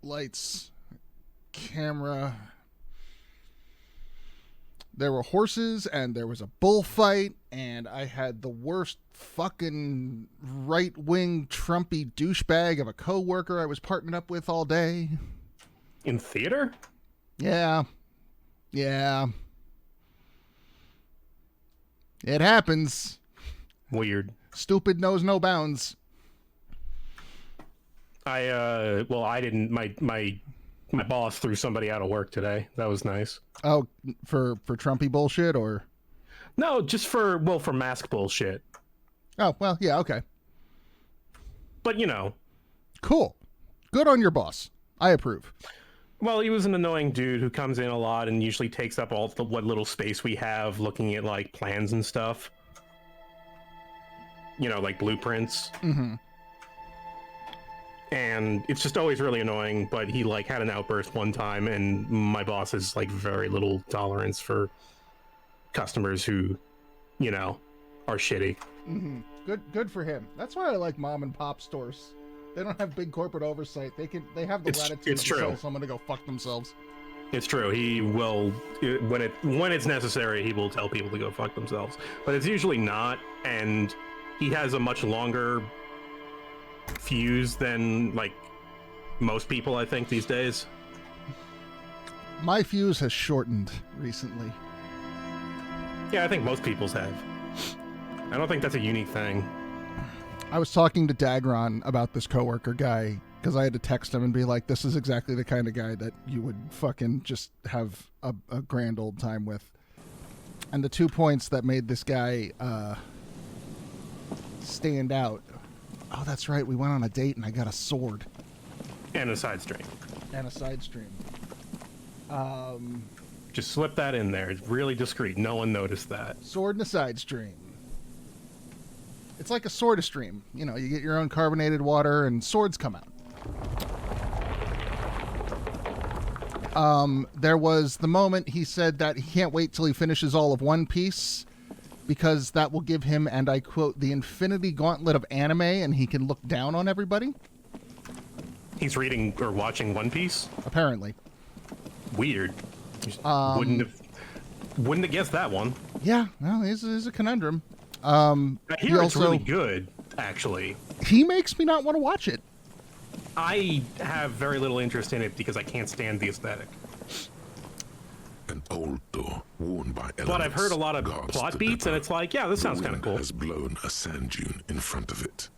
lights, camera. There were horses, and there was a bullfight, and I had the worst fucking right-wing Trumpy douchebag of a coworker I was partnered up with all day. In theater? Yeah. It happens. Weird. Stupid knows no bounds. I didn't. My boss threw somebody out of work today. That was nice. Oh, for Trumpy bullshit, or? No, just for mask bullshit. Oh, well, yeah, okay. But, you know. Cool. Good on your boss. I approve. Well, he was an annoying dude who comes in a lot and usually takes up all the what little space we have looking at, like, plans and stuff. You know, like blueprints. Mm-hmm. And it's just always really annoying, but he, like, had an outburst one time, and my boss has, like, very little tolerance for customers who, you know, are shitty. Mm-hmm. Good for him. That's why I like mom and pop stores. They don't have big corporate oversight. They have the latitude to tell someone to go fuck themselves. It's true. He will, when it's necessary, he will tell people to go fuck themselves. But it's usually not, and he has a much longer fuse than, like, most people, I think, these days. My fuse has shortened recently. Yeah, I think most people's have. I don't think that's a unique thing. I was talking to Dagron about this coworker guy because I had to text him and be like, this is exactly the kind of guy that you would fucking just have a grand old time with. And the 2 points that made this guy stand out. Oh, that's right. We went on a date and I got a sword. And a side stream. Just slip that in there. It's really discreet. No one noticed that. Sword and a side stream. It's like a soda stream. You know, you get your own carbonated water and swords come out. There was the moment he said that he can't wait till he finishes all of One Piece because that will give him, and I quote, the infinity gauntlet of anime, and he can look down on everybody. He's reading or watching One Piece? Apparently. Weird. Wouldn't have guessed that one. Yeah, well, it's a conundrum. I hear it's really good, actually. He makes me not want to watch it. I have very little interest in it because I can't stand the aesthetic. An old door worn by elements. But I've heard a lot of plot beats, and it's like, yeah, this sounds kind of cool. Has blown a sand dune in front of it.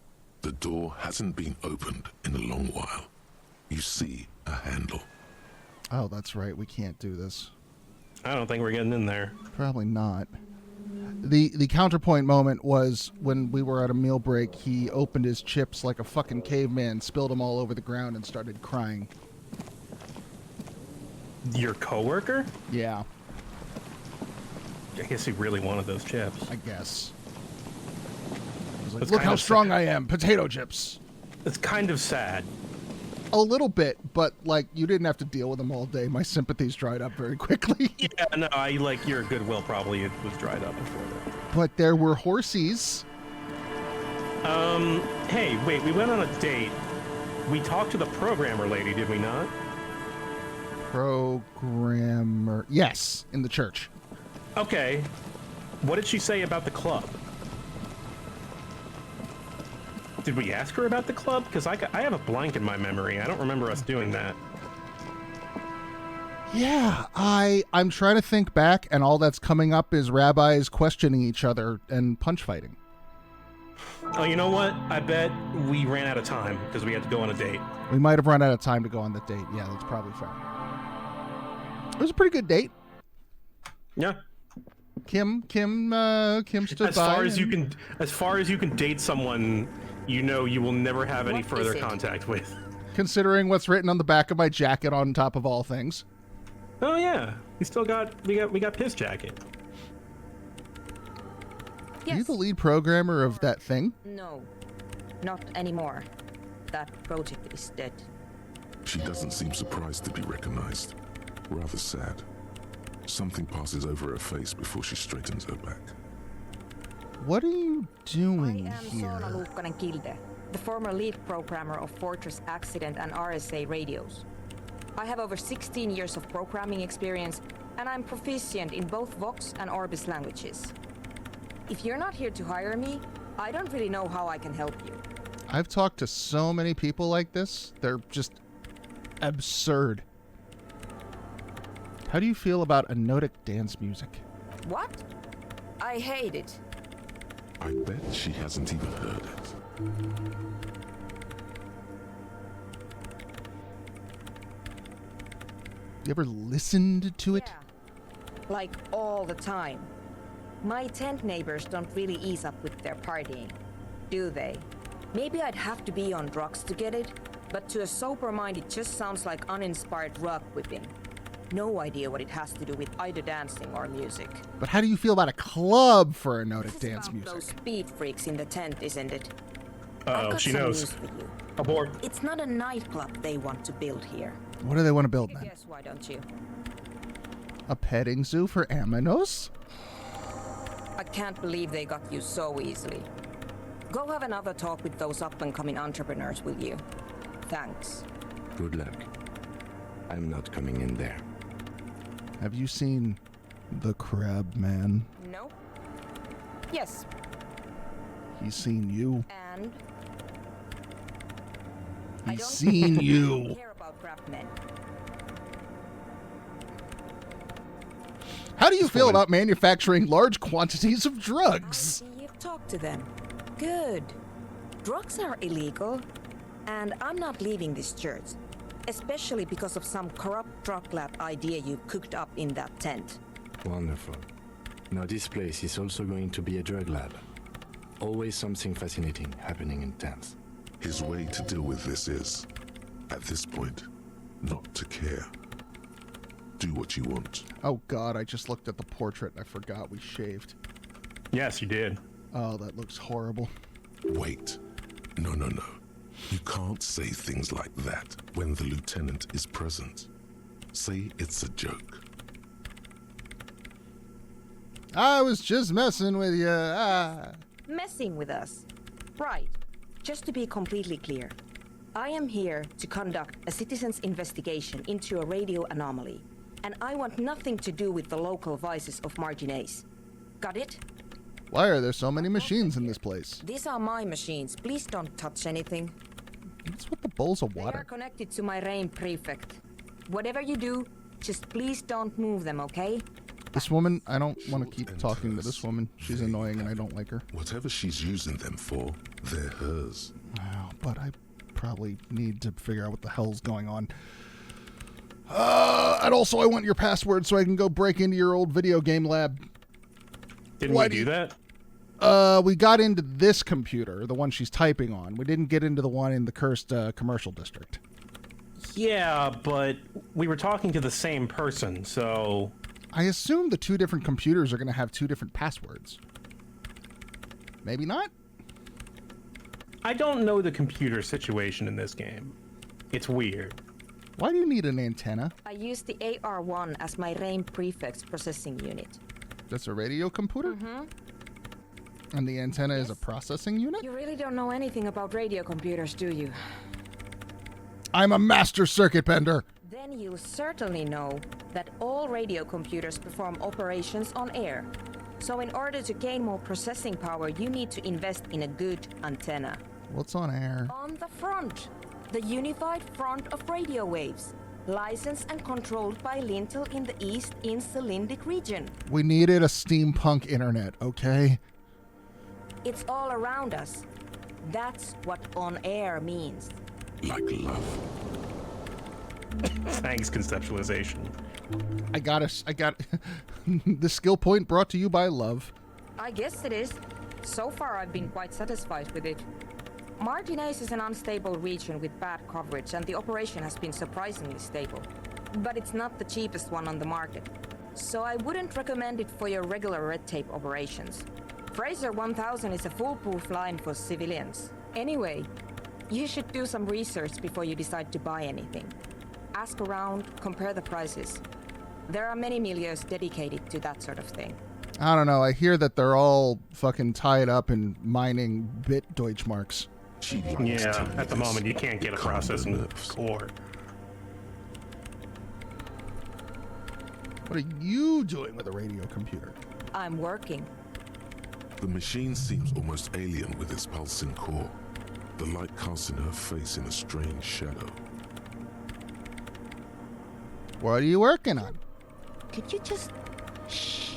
The door hasn't been opened in a long while. You see a handle. Oh, that's right. We can't do this. I don't think we're getting in there. Probably not. The counterpoint moment was when we were at a meal break, he opened his chips like a fucking caveman, spilled them all over the ground, and started crying. Your coworker? Yeah. I guess he really wanted those chips. I guess. I was like, look how strong I am. Potato chips. It's kind of sad. A little bit, but, like, you didn't have to deal with them all day. My sympathies dried up very quickly. Yeah, no, your goodwill probably was dried up before that. But there were horsies. Hey, wait, we went on a date. We talked to the programmer lady, did we not? Programmer. Yes, in the church. Okay. What did she say about the club? Did we ask her about the club? Because I have a blank in my memory. I don't remember us doing that. Yeah, I'm trying to think back, and all that's coming up is rabbis questioning each other and punch fighting. Oh, you know what? I bet we ran out of time because we had to go on a date. We might have run out of time to go on the date. Yeah, that's probably fair. It was a pretty good date. Yeah. Kim stood by. As far as you can date someone, you know you will never have any further contact with. Considering what's written on the back of my jacket on top of all things. Oh yeah, we got Piss Jacket. Yes. Are you the lead programmer of that thing? No, not anymore. That project is dead. She doesn't seem surprised to be recognized. Rather sad. Something passes over her face before she straightens her back. What are you doing I am here? Soona Luukkanen-Kilde, the former lead programmer of Fortress Accident and RSA radios. I have over 16 years of programming experience, and I'm proficient in both Vox and Orbis languages. If you're not here to hire me, I don't really know how I can help you. I've talked to so many people like this. They're just absurd. How do you feel about anotic dance music? What? I hate it. I bet she hasn't even heard it. You ever listened to it? Yeah. Like all the time. My tent neighbors don't really ease up with their partying, do they? Maybe I'd have to be on drugs to get it, but to a sober mind it just sounds like uninspired rug whipping. No idea what it has to do with either dancing or music. But how do you feel about a club for anotic This is dance about music? those speed freaks in the tent, isn't it? Uh-oh, I've got she some knows. news for you. Abort. It's not a nightclub they want to build here. What do they want to build then? Guess why don't you? A petting zoo for Amanos? I can't believe they got you so easily. Go have another talk with those up-and-coming entrepreneurs, will you? Thanks. Good luck. I'm not coming in there. Have you seen the Crab Man? No? Yes. He's seen you. And? I He's don't seen you. care about crab men. How do you feel about manufacturing large quantities of I drugs? see you've talked to them. Good. Drugs are illegal, and I'm not leaving this church. Especially because of some corrupt drug lab idea you cooked up in that tent. Wonderful. Now this place is also going to be a drug lab. Always something fascinating happening in tents. His way to deal with this is, at this point, not to care. Do what you want. Oh god, I just looked at the portrait and I forgot we shaved. Yes, you did. Oh, that looks horrible. Wait. No. You can't say things like that when the lieutenant is present. Say it's a joke. I was just messing with you. Messing with us. Right. Just to be completely clear, I am here to conduct a citizen's investigation into a radio anomaly, and I want nothing to do with the local vices of marginates. Got it? Why are there so many machines in this place? These are my machines. Please don't touch anything. What's with the bowls of They are water? connected to my reign prefect. Whatever you do, just please don't move them, okay? This woman, I don't want to keep And talking to hers. this woman. She's They annoying and I have- don't like her. Whatever she's using them for, they're hers. Wow, but I probably need to figure out what the hell's going on. And also I want your password so I can go break into your old video game lab. Didn't Why we do do you- that? We got into this computer, the one she's typing on. We didn't get into the one in the cursed commercial district. Yeah, but we were talking to the same person, so... I assume the two different computers are going to have two different passwords. Maybe not? I don't know the computer situation in this game. It's weird. Why do you need an antenna? I use the AR-1 as my reign prefect's processing unit. That's a radio computer? Mm-hmm. And the antenna is a processing unit? You really don't know anything about radio computers, do you? I'm a master circuit bender. Then you'll certainly know that all radio computers perform operations on air. So in order to gain more processing power, you need to invest in a good antenna. What's on air? On the front, the unified front of radio waves, licensed and controlled by Lintel in the East Insulindic region. We needed a steampunk internet, okay? It's all around us. That's what on air means. Like love. Thanks, conceptualization. I got the skill point brought to you by love. I guess it is. So far, I've been quite satisfied with it. Marginaise is an unstable region with bad coverage, and the operation has been surprisingly stable. But it's not the cheapest one on the market. So I wouldn't recommend it for your regular red tape operations. Fraser 1000 is a foolproof line for civilians. Anyway, you should do some research before you decide to buy anything. Ask around, compare the prices. There are many milieus dedicated to that sort of thing. I don't know. I hear that they're all fucking tied up in mining bit Deutschmarks. She likes Yeah, telling me at the this. moment you can't get a It calmed her processing nerves. core. What are you doing with a radio computer? I'm working. The machine seems almost alien with its pulsing core. The light casting her face in a strange shadow. What are you working on? Could you just shh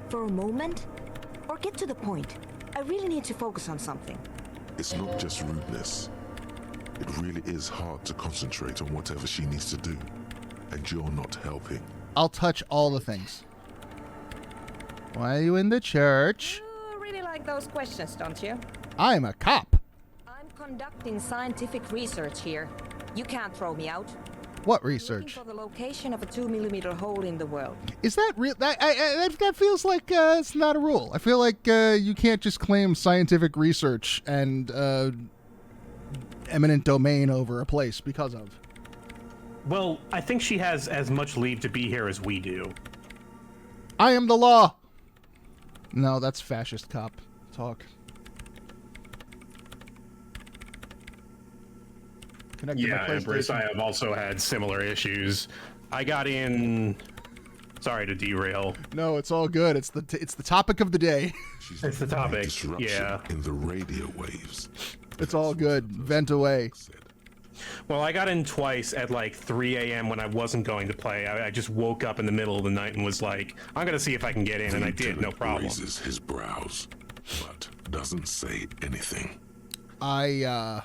for a moment? Or get to the point. I really need to focus on something. It's not just rudeness. It really is hard to concentrate on whatever she needs to do. And you're not helping. I'll touch all the things. Why are you in the church? You really like those questions, don't you? I'm a cop. I'm conducting scientific research here. You can't throw me out. What Looking research? for the location of a 2mm hole in the world. Is that real? That feels like it's not a rule. I feel like you can't just claim scientific research and eminent domain over a place because of. Well, I think she has as much leave to be here as we do. I am the law. No, that's fascist cop talk. Connect to my Yeah, Empress, I PlayStation. have also had similar issues. I got in... Sorry to derail. No, it's all good. It's the topic of the day. She's It's the topic, disruption yeah. in the radio waves. It's all good. Vent away. Said. Well, I got in twice at like 3 a.m. when I wasn't going to play. I just woke up in the middle of the night and was like, I'm going to see if I can get in, and I did, no Lieutenant problem. Raises his brows, but doesn't say anything. I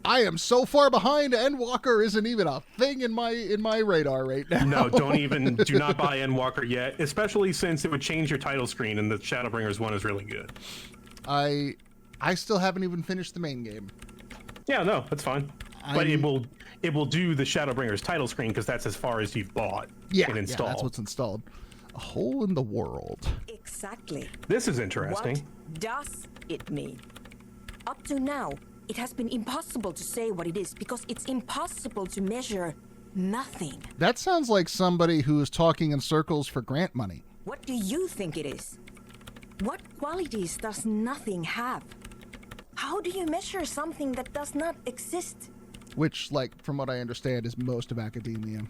am so far behind. Endwalker isn't even a thing in my radar right now. No, do not buy Endwalker yet, especially since it would change your title screen, and the Shadowbringers one is really good. I still haven't even finished the main game. Yeah, no, that's fine. But it will do the Shadowbringers title screen because that's as far as you've bought and installed. Yeah, that's what's installed. A hole in the world. Exactly. This is interesting. What does it mean? Up to now, it has been impossible to say what it is because it's impossible to measure nothing. That sounds like somebody who is talking in circles for grant money. What do you think it is? What qualities does nothing have? How do you measure something that does not exist? Which, like, from what I understand, is most of academia.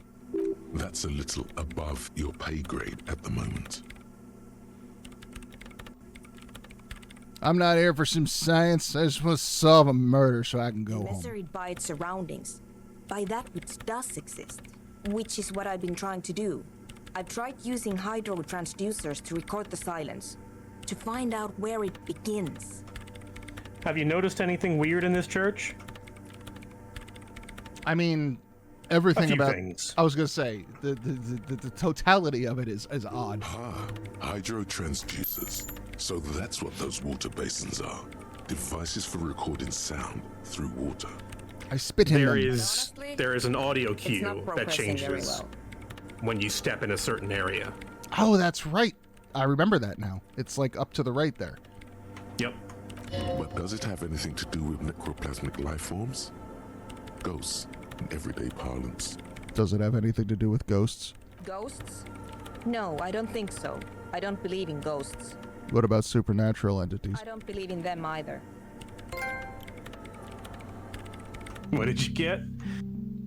That's a little above your pay grade at the moment. I'm not here for some science. I just want to solve a murder so I can go home. Measure it by its surroundings, by that which does exist, which is what I've been trying to do. I've tried using hydro transducers to record the silence, to find out where it begins. Have you noticed anything weird in this church? I mean, everything A few about. things. I was gonna say the totality of it is odd. Ah, hydro transducers. So that's what those water basins are. Devices for recording sound through water. I spit in There them. is an audio It's cue not that progressing very changes well. when you step in a certain area. Oh, that's right. I remember that now. It's like up to the right there. Yep. But does it have anything to do with necroplasmic life forms? Ghosts, in everyday parlance. Does it have anything to do with ghosts? Ghosts? No, I don't think so. I don't believe in ghosts. What about supernatural entities? I don't believe in them either. What did you get?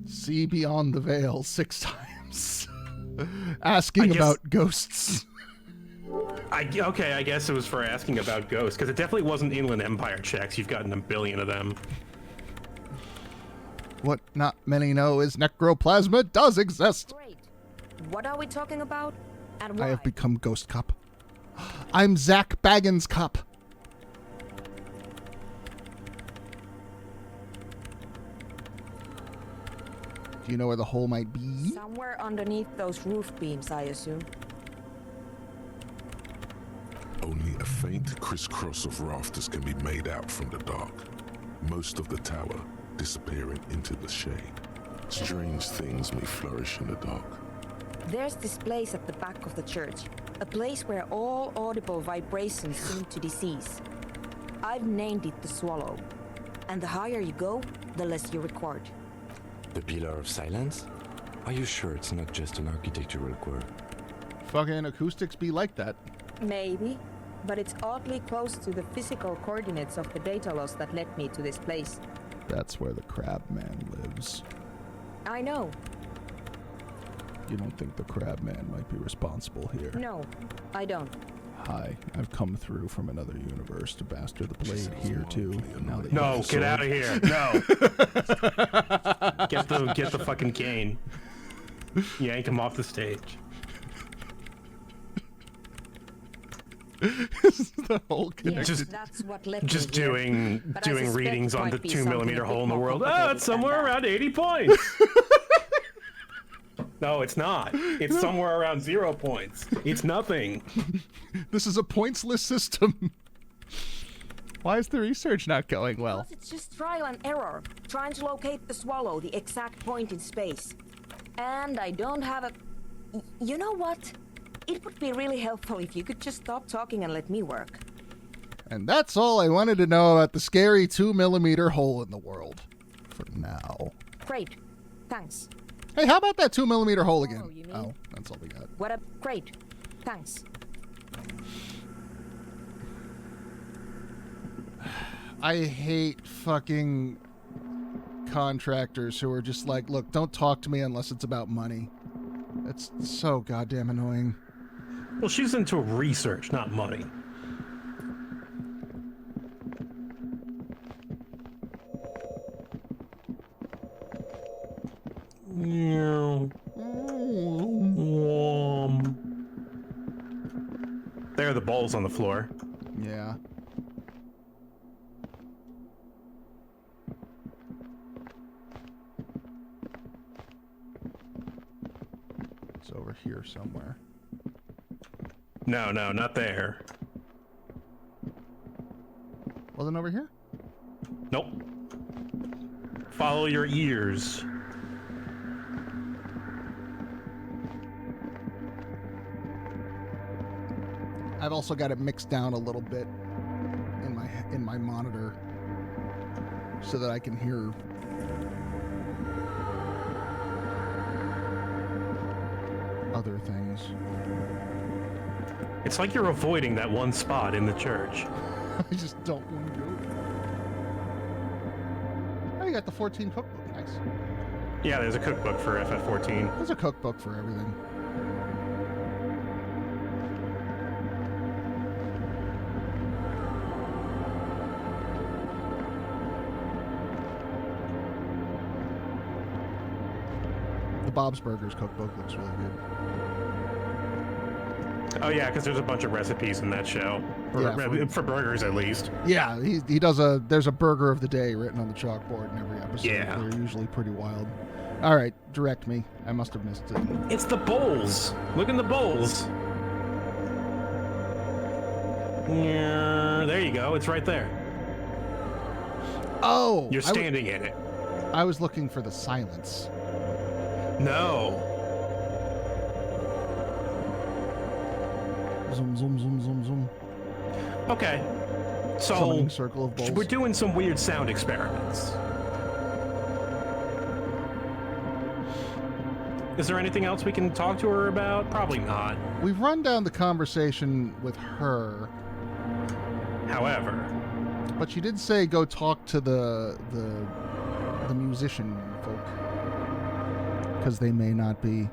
See beyond the veil 6 times. Asking guess- about ghosts. Okay, I guess it was for asking about ghosts, because it definitely wasn't Inland Empire checks. You've gotten a billion of them. What not many know is necroplasma does exist. Great. What are we talking about? And why? I have become Ghost Cop. I'm Zach Baggins Cop. Do you know where the hole might be? Somewhere underneath those roof beams, I assume. Only a faint crisscross of rafters can be made out from the dark. Most of the tower disappearing into the shade. Strange things may flourish in the dark. There's this place at the back of the church. A place where all audible vibrations seem to decease. I've named it the Swallow. And the higher you go, the less you record. The Pillar of Silence? Are you sure it's not just an architectural quirk? Fucking acoustics be like that. Maybe, but it's oddly close to the physical coordinates of the data loss that led me to this place. That's where the crab man lives. I know. You don't think the Crab Man might be responsible here? No, I don't. Hi, I've come through from another universe to master the blade here too. Now that No, you've get out of here. No. get the fucking cane. Yank him off the stage. the whole connection. Yes, that's what led Just me here. doing But I suspect readings it on might the be 2 something millimeter a bit hole in the more world. Oh, complicated it's than somewhere that. around 80 points. No, it's not. It's somewhere around 0 points. It's nothing. This is a pointsless system. Why is the research not going well? Plus, it's just trial and error, trying to locate the swallow, the exact point in space. And I don't have a... You know what? It would be really helpful if you could just stop talking and let me work. And that's all I wanted to know about the scary 2 millimeter hole in the world. For now. Great. Thanks. Hey, how about that 2 millimeter hole again? Oh, you mean? Oh, that's all we got. What a... Great. Thanks. I hate fucking contractors who are just like, look, don't talk to me unless it's about money. It's so goddamn annoying. Well, she's into research, not money. There are the balls on the floor. Yeah. It's over here somewhere. No, not there. Wasn't over here? Nope. Follow your ears. I've also got it mixed down a little bit in my monitor so that I can hear other things. It's like you're avoiding that one spot in the church. I just don't want to go there. Oh, you got the 14 cookbook. Nice. Yeah, there's a cookbook for FF14. There's a cookbook for everything. The Bob's Burgers cookbook looks really good. Oh yeah, because there's a bunch of recipes in that show. For burgers, at least. Yeah, he does there's a burger of the day written on the chalkboard in every episode. Yeah. They're usually pretty wild. All right, direct me. I must have missed it. It's the bowls. Look in the bowls. Yeah, there you go. It's right there. Oh! You're standing in it. I was looking for the silence. No. Zoom, zoom, zoom, zoom, zoom. Okay. So Summoning circle of bowls. we're doing some weird sound experiments. Is there anything else we can talk to her about? Probably not. We've run down the conversation with her, However, but she did say go talk to the musician folk. Because they may not be.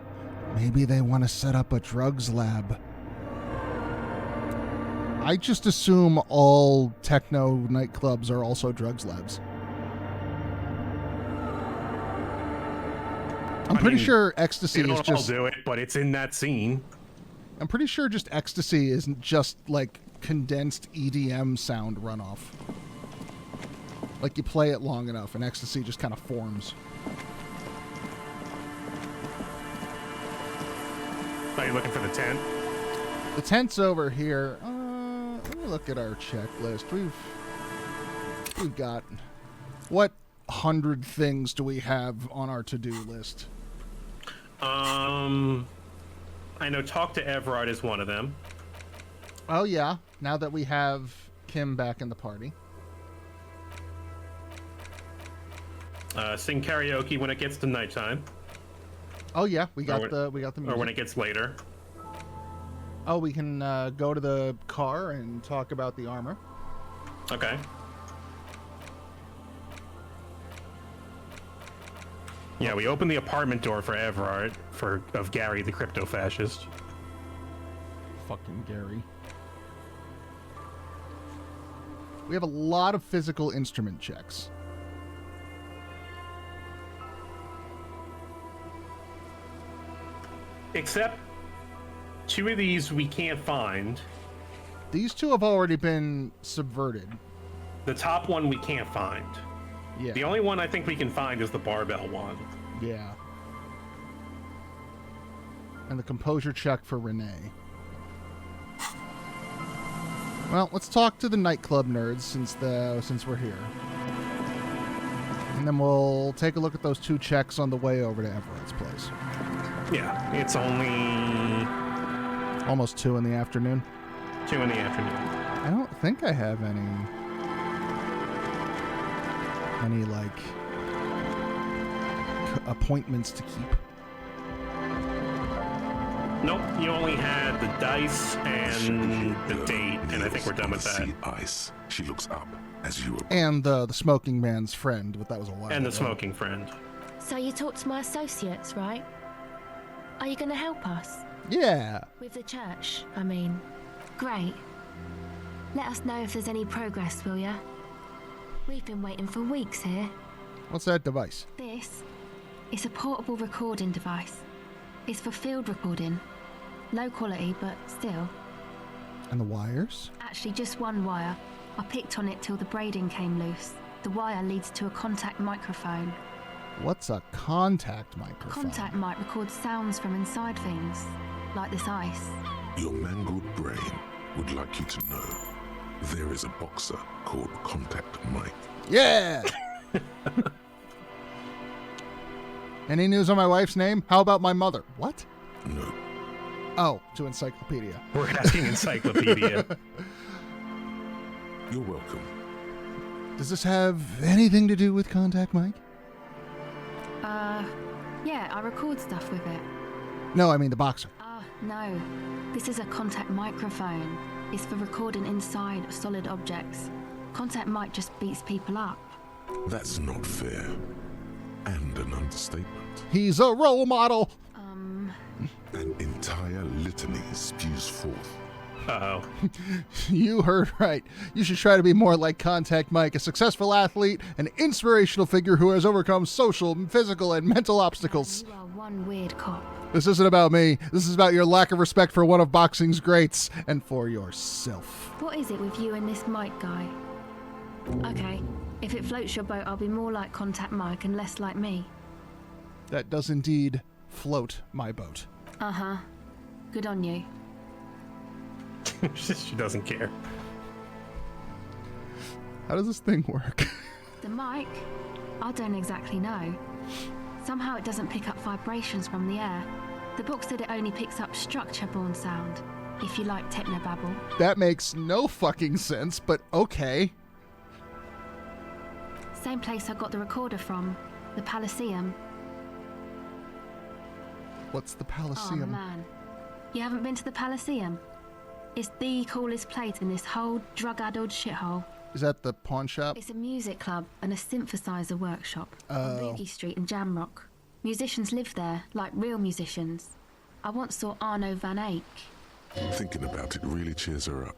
Maybe they want to set up a drugs lab. I just assume all techno nightclubs are also drugs labs. I'm pretty sure ecstasy they is don't just. all do it, but it's in that scene. I'm pretty sure just ecstasy isn't just like condensed EDM sound runoff. Like you play it long enough and ecstasy just kind of forms. Are you looking for the tent? The tent's over here. Let me look at our checklist. We've got what 100 things do we have on our to-do list? I know talk to Everard is one of them. Oh yeah, now that we have Kim back in the party. Sing karaoke when it gets to nighttime. Oh yeah, we got when- the music. Or when it gets later. Oh, we can go to the car and talk about the armor. Okay. Yeah, we opened the apartment door for Everard, of Gary the crypto-fascist. Fucking Gary. We have a lot of physical instrument checks. Except 2 of these we can't find. These 2 have already been subverted. The top one we can't find. Yeah. The only one I think we can find is the barbell one. Yeah. And the composure check for Renee. Well, let's talk to the nightclub nerds since we're here. And then we'll take a look at those 2 checks on the way over to Everett's place. Yeah, it's only... Almost 2 in the afternoon. 2 in the afternoon. I don't think I have any like appointments to keep. Nope, you only had the dice and the date, and I think we're done with that. Sea ice. She looks up as you. And the smoking man's friend, but that was a while And the ago. smoking friend. So you talked to my associates, right? Are you going to help us? Yeah. With the church, I mean. Great. Let us know if there's any progress, will ya? We've been waiting for weeks here. What's that device? This is a portable recording device. It's for field recording. Low quality, but still. And the wires? Actually, just one wire. I picked on it till the braiding came loose. The wire leads to a contact microphone. What's a contact microphone? Contact mic records sounds from inside things, like this ice. Your mangled brain would like you to know there is a boxer called Contact Mike. Yeah! Any news on my wife's name? How about my mother? What? No. Oh, to Encyclopedia. We're asking Encyclopedia. You're welcome. Does this have anything to do with Contact Mike? Yeah, I record stuff with it. No, I mean the boxer. No. This is a contact microphone. It's for recording inside solid objects. Contact mic just beats people up. That's not fair. And an understatement. He's a role model. An entire litany spews forth. Uh-oh. You heard right. You should try to be more like Contact Mike, a successful athlete, an inspirational figure who has overcome social, physical, and mental obstacles. You are one weird cop. This isn't about me. This is about your lack of respect for one of boxing's greats and for yourself. What is it with you and this Mike guy? Okay, if it floats your boat, I'll be more like Contact Mike and less like me. That does indeed float my boat. Uh-huh. Good on you. She doesn't care. How does this thing work? The mic? I don't exactly know. Somehow it doesn't pick up vibrations from the air. The book said it only picks up structure-borne sound, if you like technobabble. That makes no fucking sense, but okay. Same place I got the recorder from, the Palaceum. What's the Oh Palaceum? man, you haven't been to the Palaceum? It's the coolest place in this whole drug-addled shithole. Is that the pawn shop? It's a music club and a synthesizer workshop on Oh. Boogie Street in Jamrock. Musicians live there, like real musicians. I once saw Arno van Eyck. Thinking about it really cheers her up.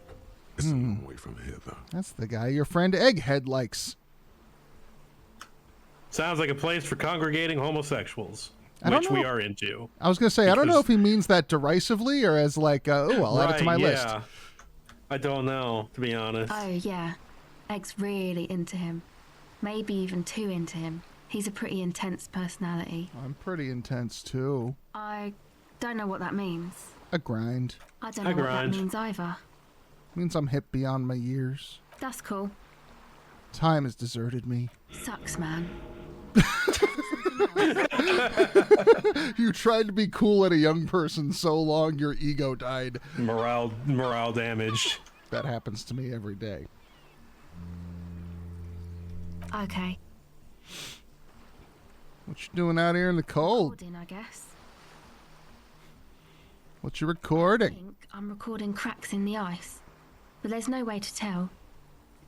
It's a long way from here, though. That's the guy your friend Egghead likes. Sounds like a place for congregating homosexuals, I don't which we know. are into. I was going to say, I don't know Because- if he means that derisively or as like, oh, I'll add it to my list. Yeah. I don't know, to be honest. Oh yeah, Egg's really into him. Maybe even too into him. He's a pretty intense personality. I'm pretty intense, too. I don't know what that means. A grind. I don't know A what grind. that means either. Means I'm hip beyond my years. That's cool. Time has deserted me. Sucks, man. You tried to be cool at a young person so long your ego died. Morale damaged. That happens to me every day. Okay. What you doing out here in the cold? Recording, I guess. What you I recording? think I'm recording cracks in the ice. But there's no way to tell.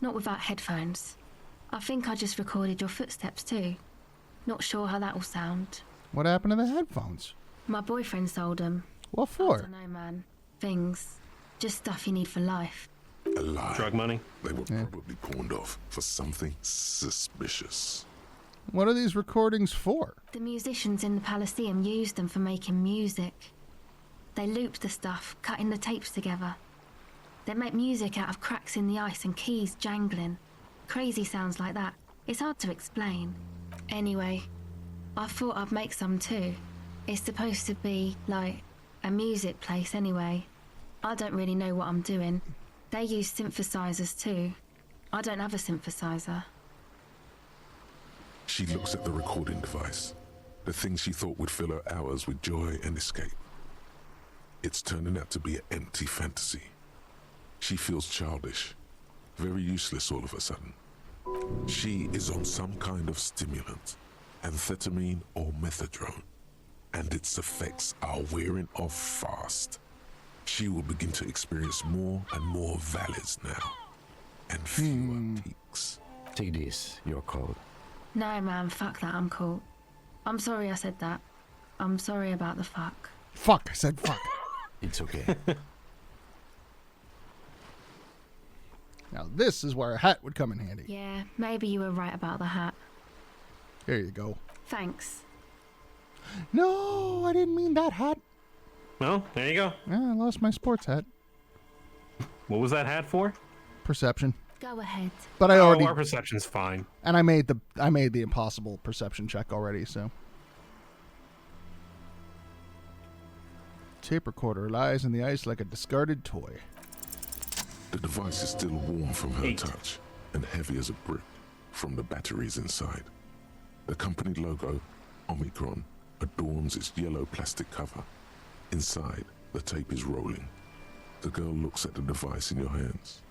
Not without headphones. I think I just recorded your footsteps too. Not sure how that'll sound. What happened to the headphones? My boyfriend sold them. What I for? don't know, man. Things. Just stuff you need for life. A lie. Drug money. They were probably pawned off for something suspicious. What are these recordings for? The musicians in the Palaceum used them for making music. They looped the stuff, cutting the tapes together. They make music out of cracks in the ice and keys jangling. Crazy sounds like that. It's hard to explain. Anyway, I thought I'd make some too. It's supposed to be, like, a music place anyway. I don't really know what I'm doing. They use synthesizers too. I don't have a synthesizer. She looks at the recording device, the thing she thought would fill her hours with joy and escape. It's turning out to be an empty fantasy. She feels childish, very useless all of a sudden. She is on some kind of stimulant, amphetamine or methadone, and its effects are wearing off fast. She will begin to experience more and more valleys now, and fewer peaks. Take this, you're cold. No, man, fuck that, I'm cool. I'm sorry I said that. I'm sorry about the fuck. Fuck, I said fuck. It's okay. Now this is where a hat would come in handy. Yeah, maybe you were right about the hat. Here you go. Thanks. No, I didn't mean that hat. Well, there you go. I lost my sports hat. What was that hat for? Perception. Go ahead. But I already, our perception's fine. and I made the impossible perception check already, so. Tape recorder lies in the ice like a discarded toy. The device is still warm from her 8. touch and heavy as a brick from the batteries inside. The company logo, Omicron, adorns its yellow plastic cover. Inside, the tape is rolling. The girl looks at the device in your hands.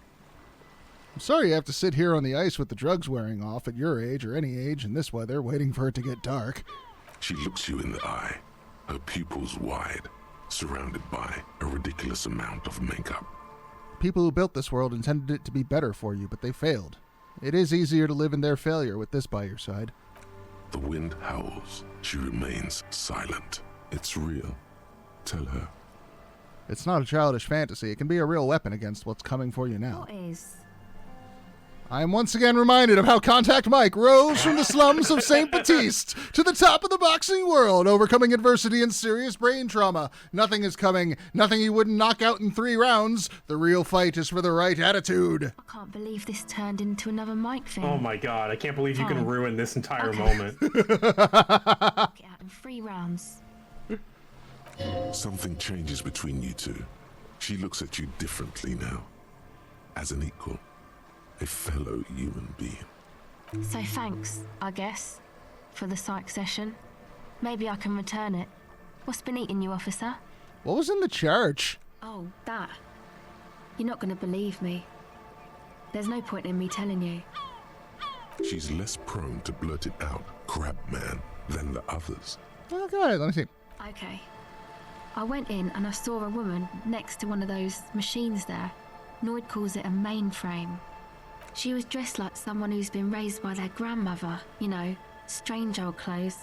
I'm sorry you have to sit here on the ice with the drugs wearing off at your age or any age in this weather waiting for it to get dark. She looks you in the eye, her pupils wide, surrounded by a ridiculous amount of makeup. People who built this world intended it to be better for you, but they failed. It is easier to live in their failure with this by your side. The wind howls. She remains silent. It's real. Tell her. It's not a childish fantasy. It can be a real weapon against what's coming for you now. What is? I am once again reminded of how Contact Mike rose from the slums of St. Baptiste to the top of the boxing world, overcoming adversity and serious brain trauma. Nothing is coming. Nothing he wouldn't knock out in 3 rounds. The real fight is for the right attitude. I can't believe this turned into another Mike thing. Oh my god, I can't believe you can Fine. ruin this entire Okay. moment. Knock it out in 3 rounds. Something changes between you two. She looks at you differently now. As an equal. A fellow human being. So thanks, I guess, for the psych session. Maybe I can return it. What's been eating you, officer? What was in the church? Oh, that. You're not going to believe me. There's no point in me telling you. She's less prone to blurt it out, crab man, than the others. Oh, go ahead, let me see. Okay. I went in and I saw a woman next to one of those machines there. Noid calls it a mainframe. She was dressed like someone who's been raised by their grandmother, you know, strange old clothes.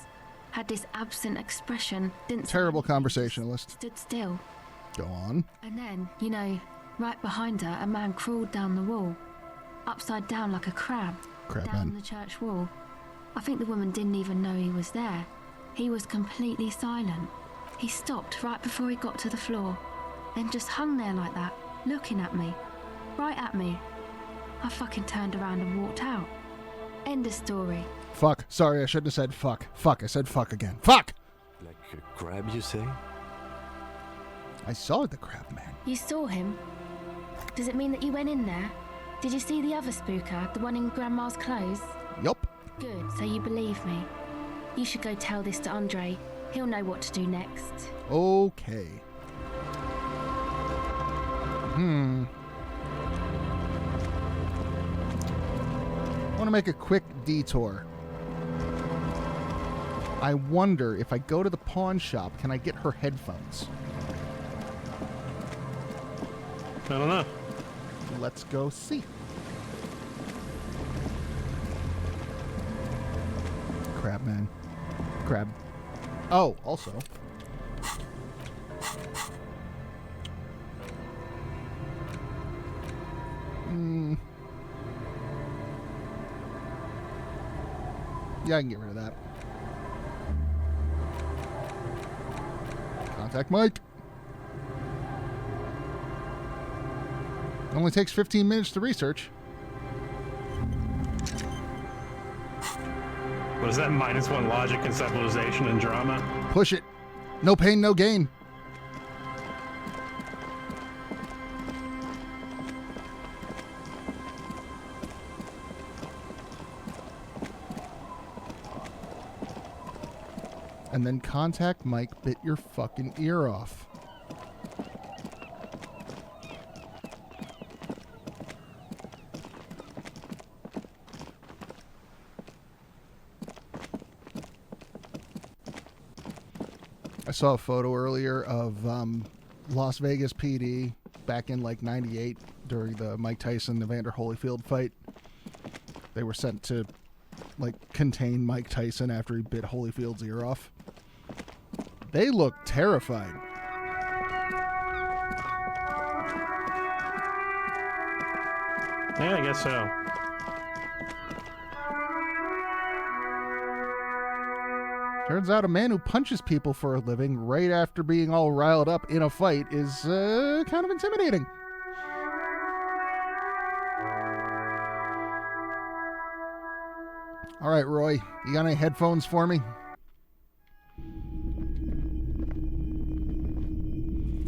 Had this absent expression, didn't say Terrible anything, conversationalist. stood still. Go on. And then, you know, right behind her, a man crawled down the wall. Upside down like a crab. Crab down man. the church wall. I think the woman didn't even know he was there. He was completely silent. He stopped right before he got to the floor. Then just hung there like that, looking at me. Right at me. I fucking turned around and walked out. End of story. Fuck. Sorry, I shouldn't have said fuck. Fuck, I said fuck again. Fuck! Like a crab, you say? I saw the crab man. You saw him? Does it mean that you went in there? Did you see the other spooker, the one in Grandma's clothes? Yup. Good, so you believe me. You should go tell this to Andre. He'll know what to do next. Okay. I want to make a quick detour. I wonder if I go to the pawn shop, can I get her headphones? I don't know. Let's go see. Crap, man. crab. Oh, also. Yeah, I can get rid of that. Contact Mike. Only takes 15 minutes to research. What is that? -1 logic, conceptualization, and drama? Push it. No pain, no gain. And then contact Mike bit your fucking ear off. I saw a photo earlier of Las Vegas PD back in like '98 during the Mike Tyson Evander Holyfield fight. They were sent to like contain Mike Tyson after he bit Holyfield's ear off. They look terrified. Yeah, I guess so. Turns out a man who punches people for a living right after being all riled up in a fight is kind of intimidating. All right, Roy, you got any headphones for me?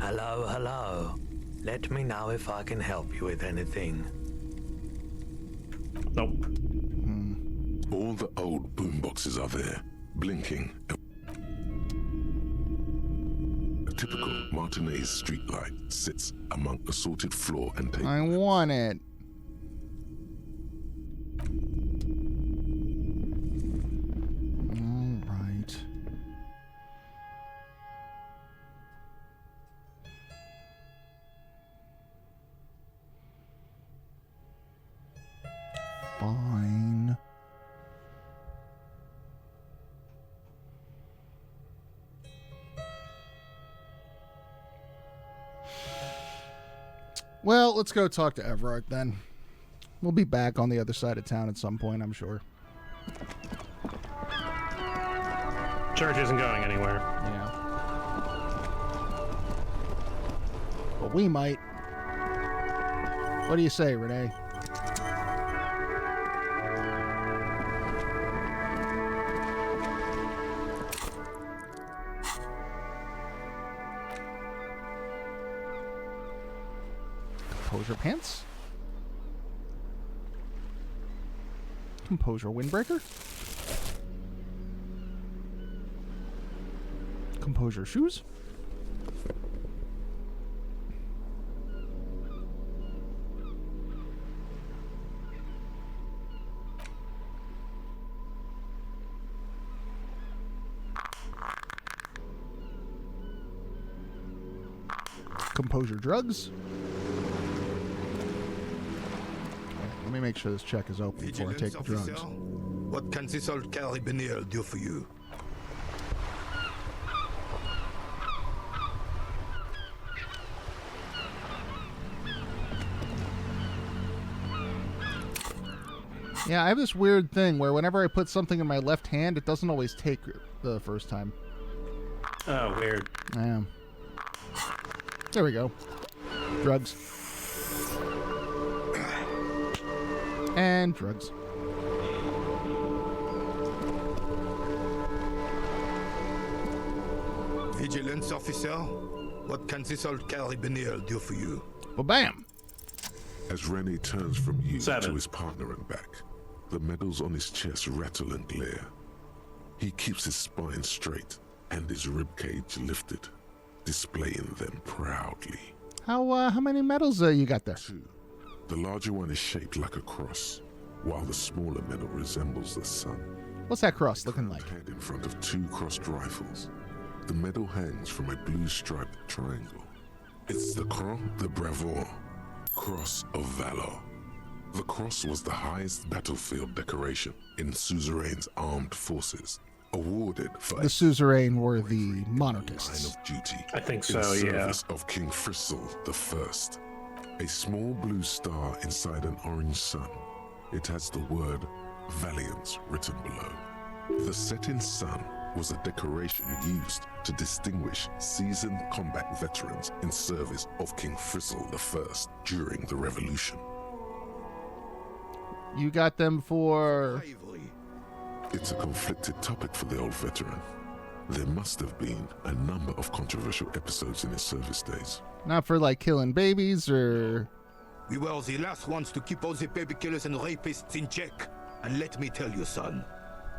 Hello, hello. Let me know if I can help you with anything. Nope. All the old boomboxes are there, blinking. A typical Martinez streetlight sits among assorted floor and table. I want it. All right. Fine. Well, let's go talk to Everard then. We'll be back on the other side of town at some point, I'm sure. Church isn't going anywhere. Yeah. But we might. What do you say, Renee? Composure pants? Composure windbreaker? Composure shoes? Composure drugs? Let me make sure this check is open before I take the drugs. What can this old carabinier do for you? Yeah, I have this weird thing where whenever I put something in my left hand, it doesn't always take the first time. Oh, weird. Yeah. There we go. Drugs. And drugs. Vigilance officer, what can this old carabinier do for you? Well, bam. As Rennie turns from you 7. to his partner and back, the medals on his chest rattle and glare. He keeps his spine straight and his ribcage lifted, displaying them proudly. How many medals you got there? 2. The larger one is shaped like a cross, while the smaller medal resembles the sun. What's that cross looking like? Head in front of 2 crossed rifles. The medal hangs from a blue striped triangle. It's the Croix de Bravoure, Cross of Valor. The cross was the highest battlefield decoration in Suzerain's armed forces, awarded for The suzerain were the line monarchists. of duty. I think in so, yeah. service of King Fristle the First. A small blue star inside an orange sun. It has the word Valiance written below. The setting sun was a decoration used to distinguish seasoned combat veterans in service of King Fristle the First during the Revolution. You got them for... Ivory. It's a conflicted topic for the old veteran. There must have been a number of controversial episodes in his service days. Not for, like, killing babies, or... We were the last ones to keep all the baby killers and rapists in check. And let me tell you, son,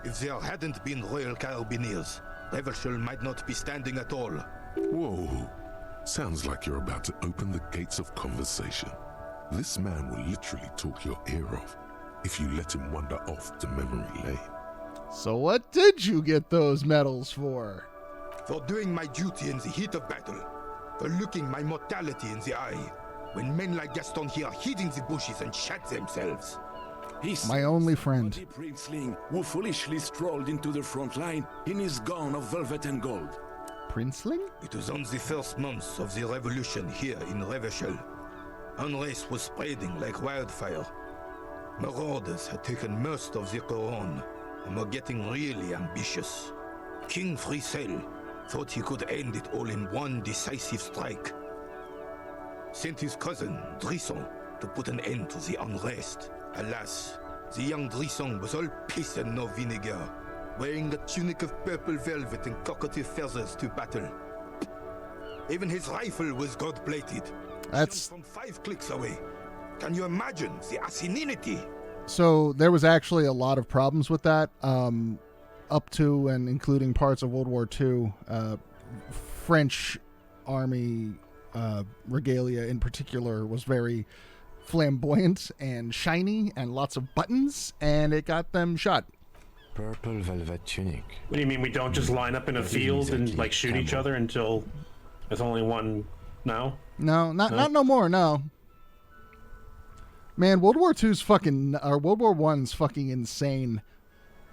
if there hadn't been Royal Carabiniers, Revachol might not be standing at all. Whoa. Sounds like you're about to open the gates of conversation. This man will literally talk your ear off if you let him wander off to memory lane. So what did you get those medals for? For doing my duty in the heat of battle. For looking my mortality in the eye. When men like Gaston here hid in the bushes and shot themselves. My only friend. The princeling who foolishly strolled into the front line in his gown of velvet and gold. Princeling? It was on the first months of the revolution here in Revachol. Unrest was spreading like wildfire. Marauders had taken most of the Couronne and were getting really ambitious. King Frisell thought he could end it all in one decisive strike. Sent his cousin, Drisson, to put an end to the unrest. Alas, the young Drisson was all piss and no vinegar, wearing a tunic of purple velvet and cockatiel feathers to battle. Even his rifle was gold-plated. That's... From 5 clicks away. Can you imagine the asininity? So there was actually a lot of problems with that, up to and including parts of World War II. French army regalia in particular was very flamboyant and shiny and lots of buttons, and it got them shot. Purple velvet tunic. What do you mean we don't just line up in a field and like shoot each other until there's only one? No? No, not no more, no. Man, World War II's fucking, or World War I's fucking insane.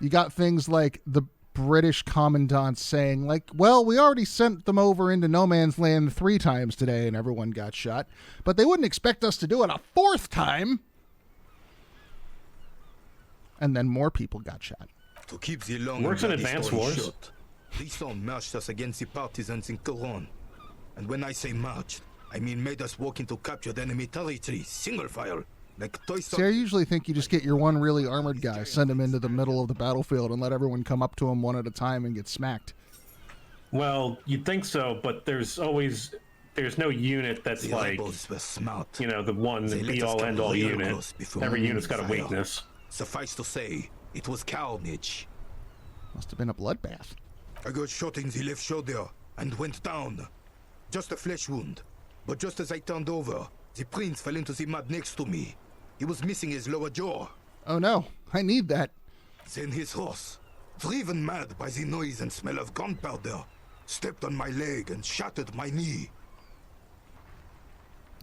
You got things like the British commandant saying, like, well, we already sent them over into no man's land 3 times today and everyone got shot, but they wouldn't expect us to do it a 4th time. And then more people got shot. To keep the long Works in and bloody advance story wars. short, Drisson marched us against the partisans in Couronne. And when I say marched, I mean made us walk into captured enemy territory, single file, like Toy See, I usually think you just get your one really armored guy, send him into the middle of the battlefield, and let everyone come up to him one at a time and get smacked. Well, you'd think so, but there's no unit that's The like, rebels were smart. you know, the one They let be us all come end all real unit. close before Every moving unit's got a fire. weakness. Suffice to say, it was carnage. Must have been a bloodbath. I got shot in the left shoulder and went down. Just a flesh wound. But just as I turned over, the prince fell into the mud next to me. He was missing his lower jaw. Oh no, I need that. Then his horse, driven mad by the noise and smell of gunpowder, stepped on my leg and shattered my knee.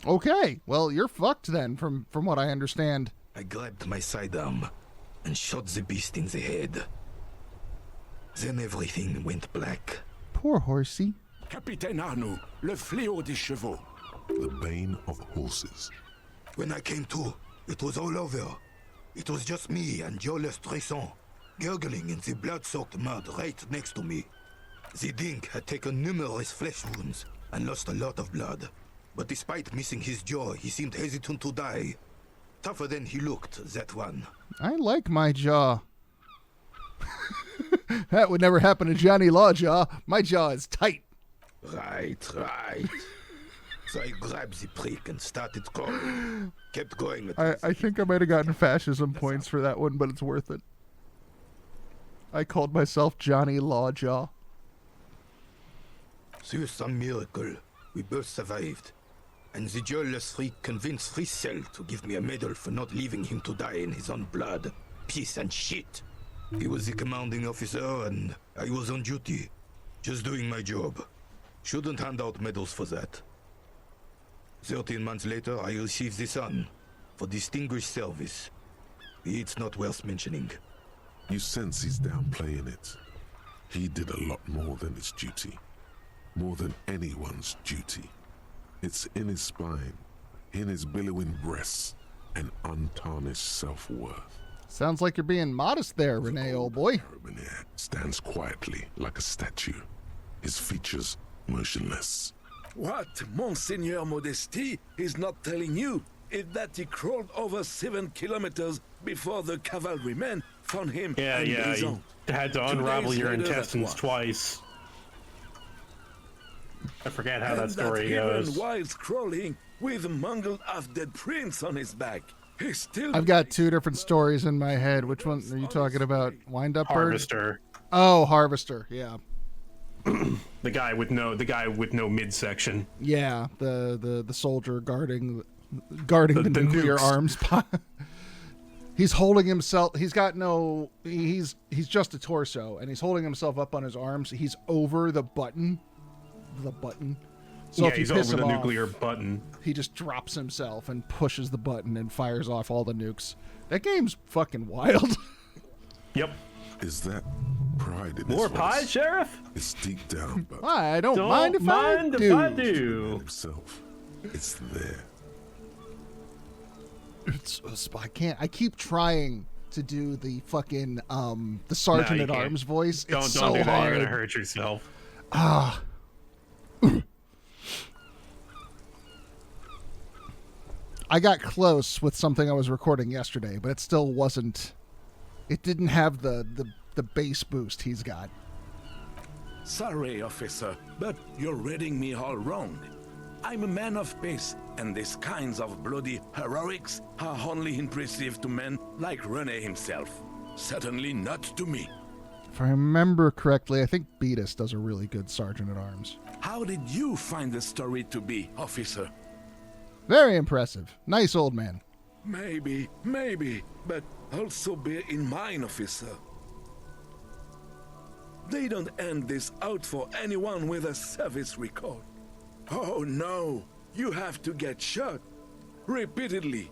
Okay, well, you're fucked then, from what I understand. I grabbed my sidearm and shot the beast in the head. Then everything went black. Poor horsey. Capitaine Arnoux, le fléau des chevaux. The bane of horses. When I came to, it was all over. It was just me and Jolas Tresson, gurgling in the blood-soaked mud right next to me. The dink had taken numerous flesh wounds and lost a lot of blood. But despite missing his jaw, he seemed hesitant to die. Tougher than he looked, that one. I like my jaw. That would never happen to Johnny Lawjaw. My jaw is tight. Right. So I grabbed the prick and started calling. Kept going. I think I might have gotten fascism points for that one, but it's worth it. I called myself Johnny Lawjaw. Through some miracle, we both survived. And the jealous freak convinced Frisell to give me a medal for not leaving him to die in his own blood. Piece and shit. He was the commanding officer and I was on duty. Just doing my job. Shouldn't hand out medals for that. 13 months later, I received the Sun for distinguished service. It's not worth mentioning. You sense he's downplaying it. He did a lot more than his duty. More than anyone's duty. It's in his spine, in his billowing breasts, and untarnished self-worth. Sounds like you're being modest there, Renee, old boy. Carabinier stands quietly like a statue, his features motionless. What Monseigneur Modesty is not telling you is that he crawled over 7 kilometers before the cavalrymen found him. Yeah, and yeah, his you own. had to 2 unravel days your later, that intestines was. twice. I forget how that And story that goes. hidden while crawling with a mangled half-dead prince on his back. He still. I've got 2 different stories in my head. Which one are you talking about? Wind-up bird? Harvester. Oh, Harvester. Yeah. The guy with no midsection. Yeah, the soldier guarding the nuclear nukes. arms. He's holding himself. He's got no. He's just a torso, and he's holding himself up on his arms. He's over the button. So Yeah, if you he's piss over him the off, nuclear button. he just drops himself and pushes the button and fires off all the nukes. That game's fucking wild. Yep. Is that pride in More his pie, voice? Sheriff? It's deep down, but I don't Don't mind if I mind if do. I in do. himself, it's there. I can't. I keep trying to do the fucking the sergeant you at can't. arms voice. Don't It's do so that. hard. You're gonna hurt yourself. I got close with something I was recording yesterday, but it still wasn't. It didn't have the bass boost he's got. Sorry, officer, but you're reading me all wrong. I'm a man of peace, and these kinds of bloody heroics are only impressive to men like Rene himself. Certainly not to me. If I remember correctly, I think Beatus does a really good sergeant at arms. How did you find the story to be, officer? Very impressive. Nice old man. Maybe, but also bear in mind, officer. They don't end this out for anyone with a service record. Oh no, you have to get shot repeatedly,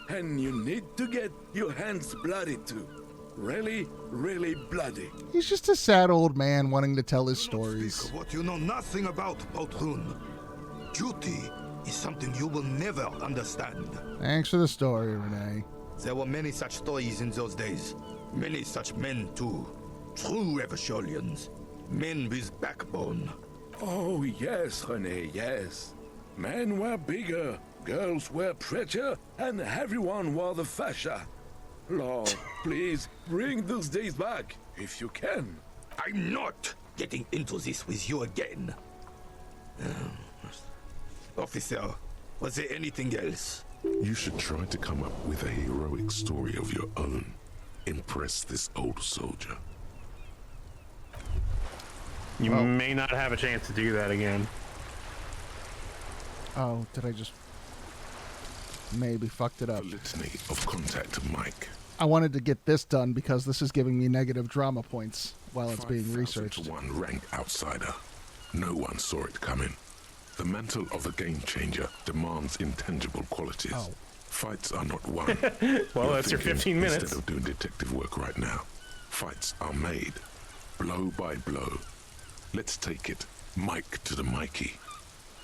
and you need to get your hands bloody too. Really, really bloody. He's just a sad old man wanting to tell his Speak stories. of what you know nothing about, Poltroon. Duty is something you will never understand. Thanks for the story, Renee. There were many such stories in those days. Many such men, too. True Revacholians. Men with backbone. Oh yes, Rene, yes. Men were bigger, girls were prettier, and everyone wore the fascia. Lord, please bring those days back, if you can. I'm not getting into this with you again. Officer, was there anything else? You should try to come up with a heroic story of your own. Impress this old soldier. You may not have a chance to do that again. Oh, did I just maybe fucked it A up? litany of contact to Mike. I wanted to get this done because this is giving me negative drama points while it's being 5,000 researched. to 1 rank outsider. No one saw it coming. The mantle of a game changer demands intangible qualities. Oh. Fights are not won. Well, You're that's your thinking, 15 minutes. Instead of doing detective work right now, fights are made, blow by blow. Let's take it, Mike to the Mikey.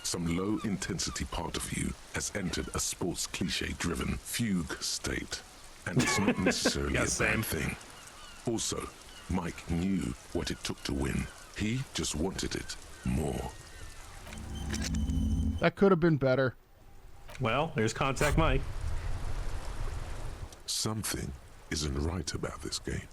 Some low-intensity part of you has entered a sports cliche-driven fugue state, and it's not necessarily Yeah, a same. bad thing. Also, Mike knew what it took to win. He just wanted it more. That could have been better. Well, there's Contact Mike. Something isn't right about this game.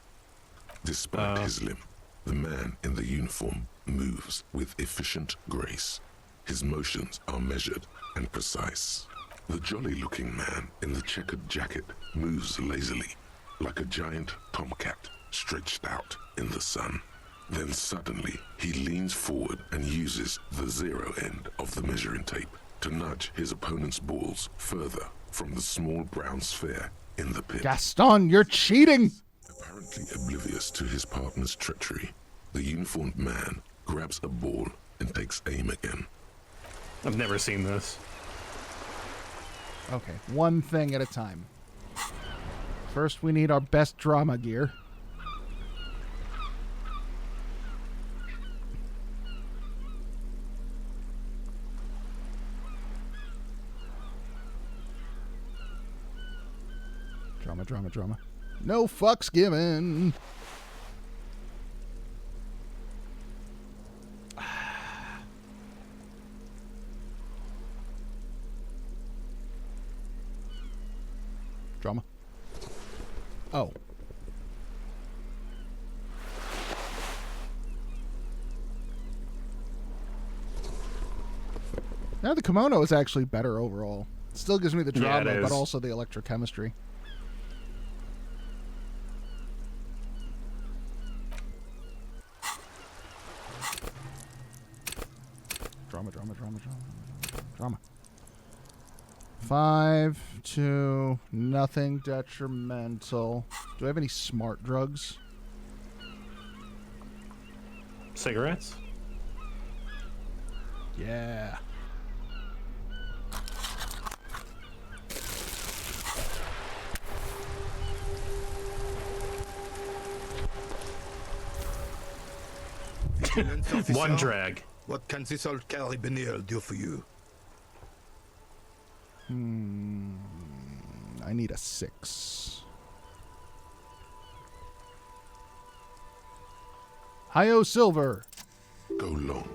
Despite his limp, the man in the uniform moves with efficient grace. His motions are measured and precise. The jolly-looking man in the checkered jacket moves lazily, like a giant tomcat stretched out in the sun. Then suddenly, he leans forward and uses the zero end of the measuring tape to nudge his opponent's balls further from the small brown sphere in the pit. Gaston, you're cheating! Apparently oblivious to his partner's treachery, the uniformed man grabs a ball and takes aim again. I've never seen this. Okay, one thing at a time. First, we need our best drama gear. Drama, drama, drama. No fucks given. Drama. Oh. Now the kimono is actually better overall. It still gives me the drama, but also the electrochemistry. Drama, drama, drama, drama, drama. 5, 2, nothing detrimental. Do I have any smart drugs? Cigarettes? Yeah. One drag. What can this old carabiner do for you? I need a 6. Hi-yo silver. Go long.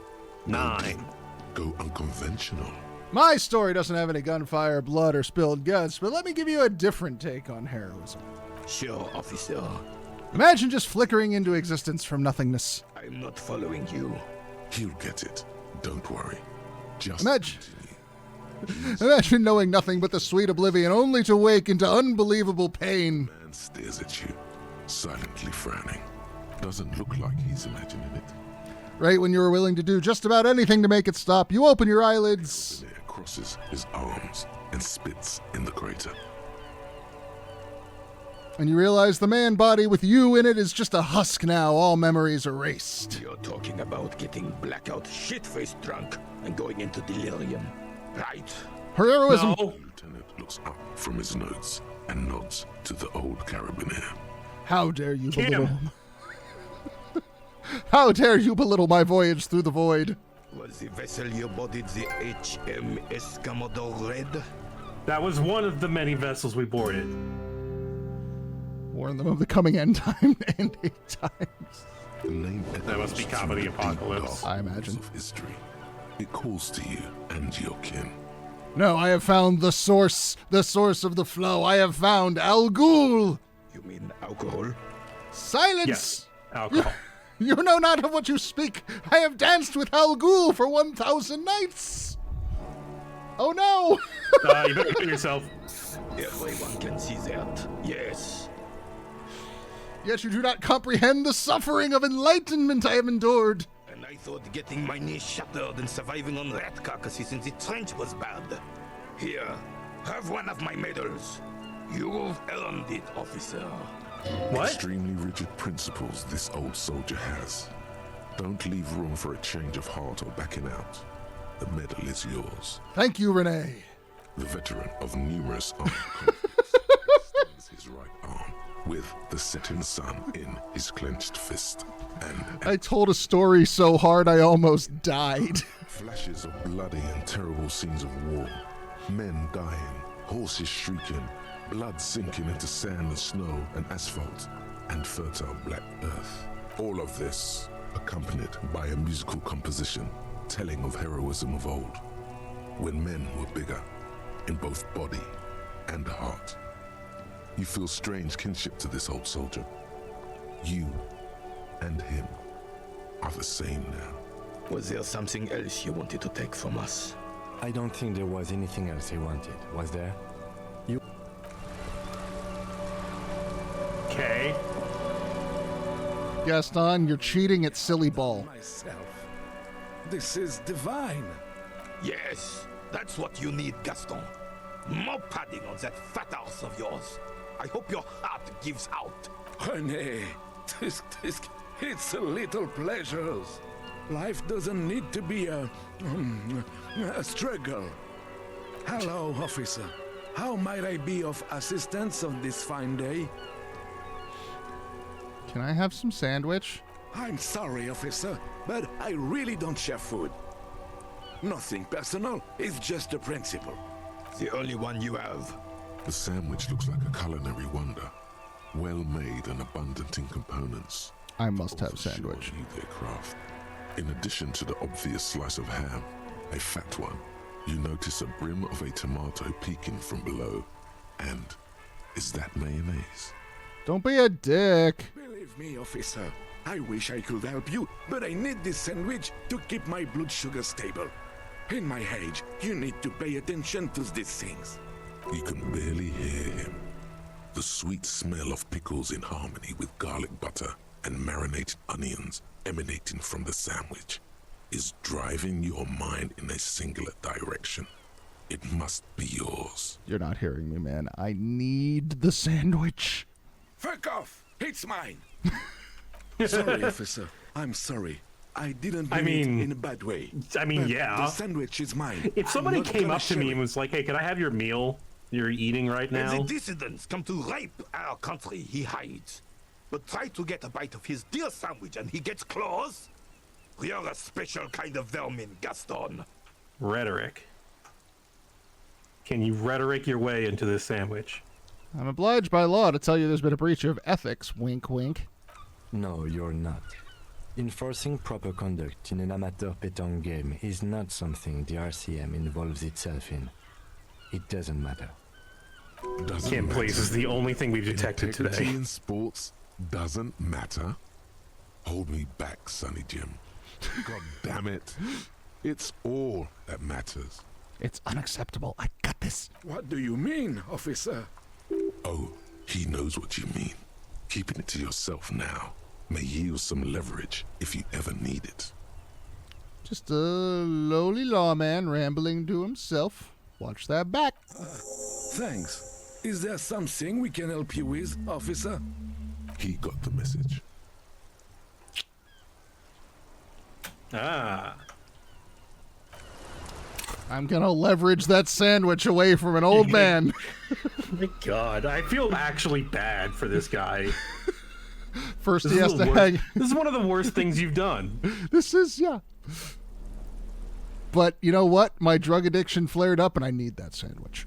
9. Go unconventional. My story doesn't have any gunfire, blood, or spilled guts, but let me give you a different take on heroism. Sure, officer. Imagine just flickering into existence from nothingness. I'm not following you. He'll get it. Don't worry. Just Imagine. continue. Imagine knowing nothing but the sweet oblivion, only to wake into unbelievable pain. Man stares at you, silently frowning. Doesn't look like he's imagining it. Right when you were willing to do just about anything to make it stop, you open your eyelids. There crosses his arms and spits in the crater. And you realize the man body with you in it is just a husk now, all memories erased. You're talking about getting blackout shit-faced drunk and going into delirium, right? Heroism. No. The lieutenant looks up from his notes and nods to the old carabiner. How dare you belittle Him. How dare you belittle my voyage through the void? Was the vessel you boarded the HMS Commodore Red? That was one of the many vessels we boarded. Warn them of the coming end time and 8 times. The name That must be echoes Comedy through the deep Apocalypse. dark I imagine. halls of history. It calls to you and your kin. No, I have found the source of the flow. I have found Al Ghul. You mean alcohol? Silence! Yes, alcohol. You know not of what you speak. I have danced with Al Ghul for 1,000 nights. Oh no! You better kill yourself. Everyone can see that. Yes. Yet you do not comprehend the suffering of enlightenment I have endured. And I thought getting my knee shattered and surviving on rat carcasses in the trench was bad. Here, have one of my medals. You've earned it, officer. What? Extremely rigid principles this old soldier has. Don't leave room for a change of heart or backing out. The medal is yours. Thank you, Renee. The veteran of numerous armed conflicts extends his right arm with the setting sun in his clenched fist. And I told a story so hard I almost died. flashes of bloody and terrible scenes of war. Men dying, horses shrieking, blood sinking into sand and snow and asphalt and fertile black earth. All of this accompanied by a musical composition telling of heroism of old, when men were bigger in both body and heart. You feel strange kinship to this old soldier. You and him are the same now. Was there something else you wanted to take from us? I don't think there was anything else he wanted, was there? Okay. Gaston, you're cheating at silly ball. Myself. This is divine. Yes, that's what you need, Gaston. More padding on that fat ass of yours. I hope your heart gives out. Renee, it's a little pleasures. Life doesn't need to be a struggle. Hello, officer. How might I be of assistance on this fine day? Can I have some sandwich? I'm sorry, officer, but I really don't share food. Nothing personal, it's just a principle. The only one you have. The sandwich looks like a culinary wonder, well made and abundant in components. I must have For sandwich. sure need their craft. In addition to the obvious slice of ham, a fat one, you notice a brim of a tomato peeking from below. And is that mayonnaise? Don't be a dick. Believe me, officer, I wish I could help you, but I need this sandwich to keep my blood sugar stable. In my age, you need to pay attention to these things. You can barely hear him. The sweet smell of pickles in harmony with garlic butter and marinated onions emanating from the sandwich is driving your mind in a singular direction. It must be yours. You're not hearing me, man. I need the sandwich. Fuck off! It's mine! Sorry, officer. I'm sorry. I didn't mean it in a bad way. But yeah. The sandwich is mine. If somebody I'm not came gonna up to share me it. and was like, "Hey, can I have your meal you're eating right When now?" the dissidents come to rape our country, he hides. But try to get a bite of his dear sandwich and he gets claws? You're a special kind of vermin, Gaston. Rhetoric. Can you rhetoric your way into this sandwich? I'm obliged by law to tell you there's been a breach of ethics. Wink, wink. No, you're not. Enforcing proper conduct in an amateur pétanque game is not something the RCM involves itself in. It doesn't matter. Doesn't Kim, please, matter. is the only thing we've detected Integrity today. in sports doesn't matter. Hold me back, Sonny Jim. God damn it. It's all that matters. It's unacceptable. I got this. What do you mean, officer? Oh, he knows what you mean. Keeping it to yourself now may yield some leverage if you ever need it. Just a lowly lawman rambling to himself. Watch that back. Thanks. Is there something we can help you with, officer? He got the message. Ah. I'm gonna leverage that sandwich away from an old man. My God, I feel actually bad for this guy. First This he is has the to worst- hang. This is one of the worst things you've done. This is, yeah. But you know what? My drug addiction flared up and I need that sandwich.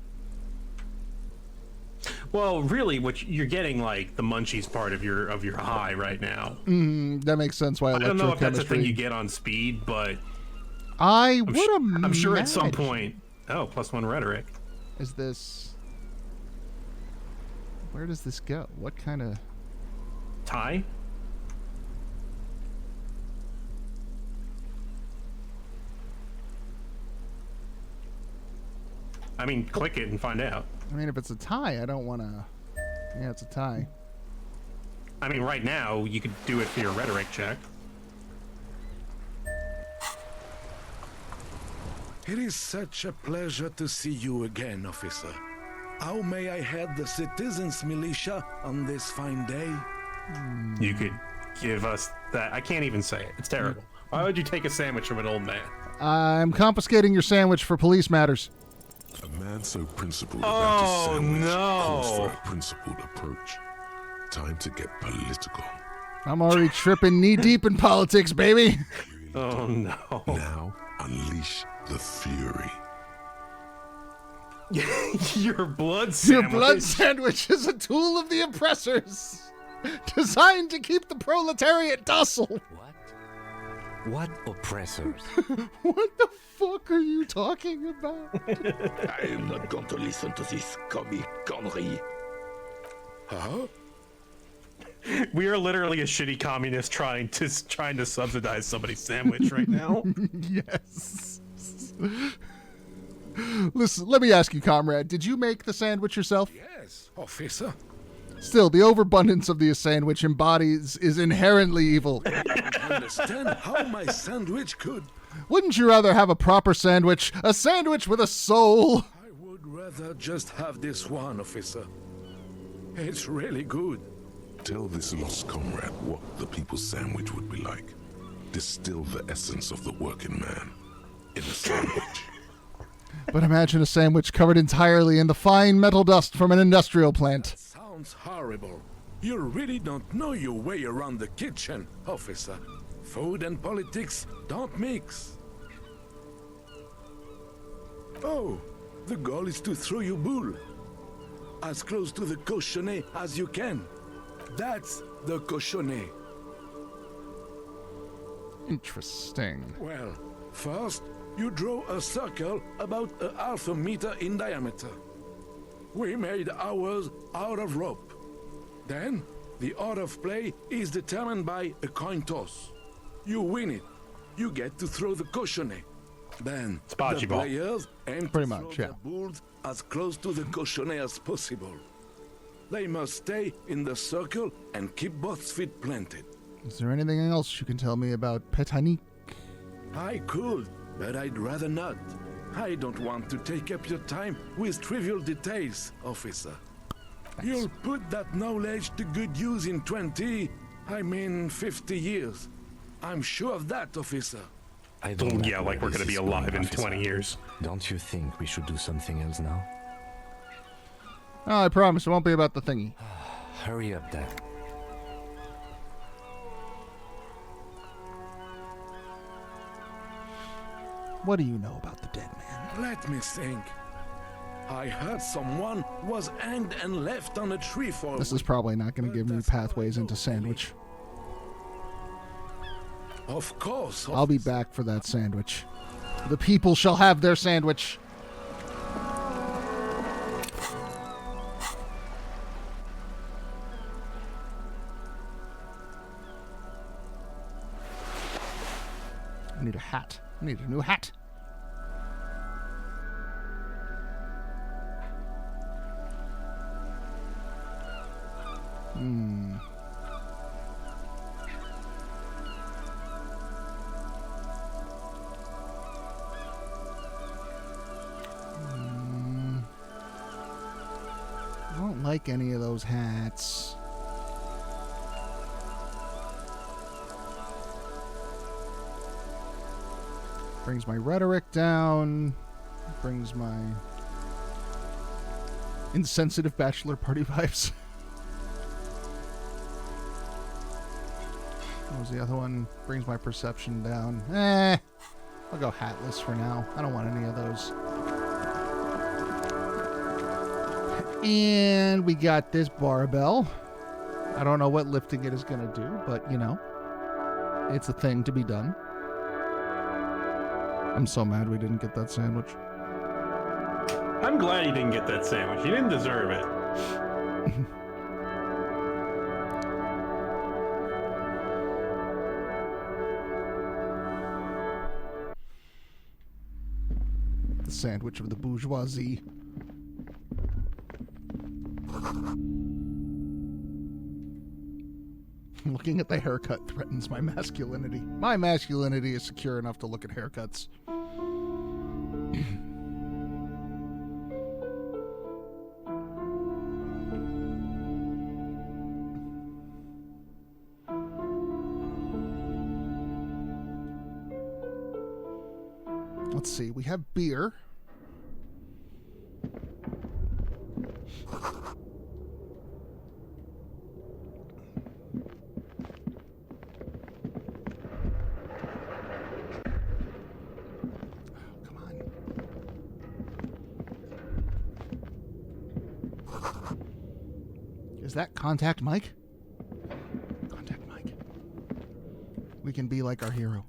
Well, really, what you're getting, like the munchies part of your high right now. That makes sense why I don't know if that's a thing electrochemistry. you get on speed, but I would imagine. I'm sure at some point. Oh, +1 rhetoric. Is this... Where does this go? What kind of... Tie? I mean, click it and find out. I mean, if it's a tie, I don't want to... Yeah, it's a tie. I mean, right now, you could do it for your rhetoric check. It is such a pleasure to see you again, officer. How may I head the citizens' militia on this fine day? You could give us that. I can't even say it. It's terrible. Why would you take a sandwich from an old man? I'm confiscating your sandwich for police matters. A man so principled about his Oh, sandwich no. calls for a principled approach. Time to get political. I'm already tripping knee-deep in politics, baby. Oh, no. Now, unleash the fury. Your blood Your sandwich. blood sandwich is a tool of the oppressors. Designed to keep the proletariat docile. What oppressors? What the fuck are you talking about? I am not going to listen to this comic connery. Huh? We are literally a shitty communist trying to subsidize somebody's sandwich right now. Yes. Listen, let me ask you, comrade. Did you make the sandwich yourself? Yes, officer. Still, the overabundance of the sandwich embodies is inherently evil. I don't understand how my sandwich could. Wouldn't you rather have a proper sandwich? A sandwich with a soul? I would rather just have this one, officer. It's really good. Tell this lost comrade what the people's sandwich would be like. Distill the essence of the working man in a sandwich. But imagine a sandwich covered entirely in the fine metal dust from an industrial plant. Sounds horrible. You really don't know your way around the kitchen, officer. Food and politics don't mix. Oh, the goal is to throw you bull. as close to the cochonnet as you can. That's the cochonnet. Interesting. Well, first, you draw a circle about a half a meter in diameter. We made ours out of rope. Then, the order of play is determined by a coin toss. You win it. You get to throw the cochonnet. Then, the bocce ball. players aim Pretty to much, throw yeah. the balls as close to the cochonnet as possible. They must stay in the circle and keep both feet planted. Is there anything else you can tell me about Pétanique? I could, but I'd rather not. I don't want to take up your time with trivial details, officer. Thanks. You'll put that knowledge to good use in 50 years. I'm sure of that, officer. I don't Yeah, know like where we're this gonna be is alive going, in officer. 20 years. Don't you think we should do something else now? Oh, I promise it won't be about the thingy. Hurry up then. What do you know about the dead man? Let me think. I heard someone was hanged and left on a tree for a This is week. probably not going to give me That's all I pathways know, into Sandwich. Of course. I'll be officer. back for that sandwich. The people shall have their sandwich. I need a hat. I need a new hat. I don't like any of those hats. Brings my rhetoric down. Brings my insensitive bachelor party vibes. What was the other one? Brings my perception down. I'll go hatless for now. I don't want any of those. And we got this barbell. I don't know what lifting it is going to do, but, you know, it's a thing to be done. I'm so mad we didn't get that sandwich. I'm glad he didn't get that sandwich. He didn't deserve it. The sandwich of the bourgeoisie. Looking at the haircut threatens my masculinity. My masculinity is secure enough to look at haircuts. Let's see, we have beer. Come on. Is that contact Mike? Contact Mike. We can be like our hero.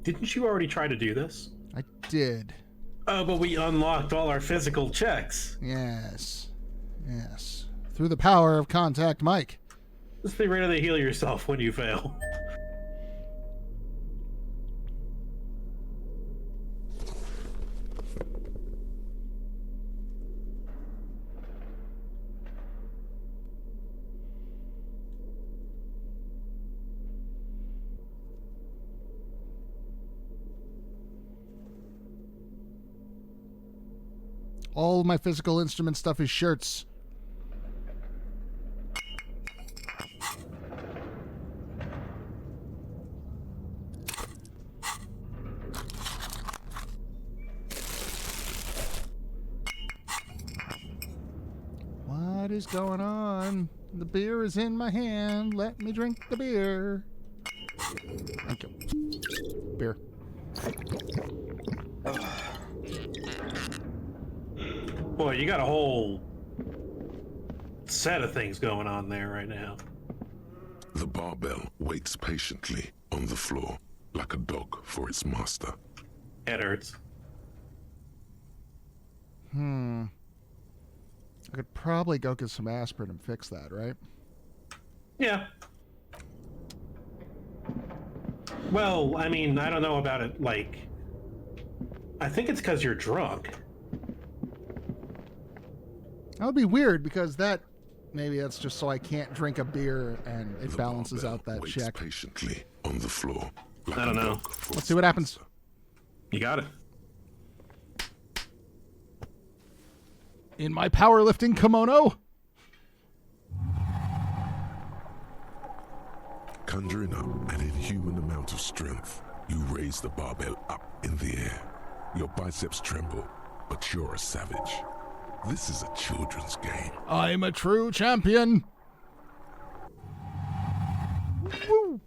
Didn't you already try to do this? I did. Oh, but we unlocked all our physical checks. Yes. Yes. Through the power of Contact Mike. Just be ready to heal yourself when you fail. All of my physical instrument stuff is shirts. What is going on? The beer is in my hand. Let me drink the beer. Thank you. Beer. Boy, you got a whole set of things going on there right now. The barbell waits patiently on the floor, like a dog for its master. Head hurts. I could probably go get some aspirin and fix that, right? Yeah. Well, I mean, I don't know about it, like... I think it's because you're drunk. That would be weird, because maybe that's just so I can't drink a beer and it The balances barbell out that waits check. patiently on the floor, like I don't a know. dog for Let's its see what happens. master. You got it. In my powerlifting kimono. Conjuring up an inhuman amount of strength, you raise the barbell up in the air. Your biceps tremble, but you're a savage. This is a children's game. I'm a true champion. Woo.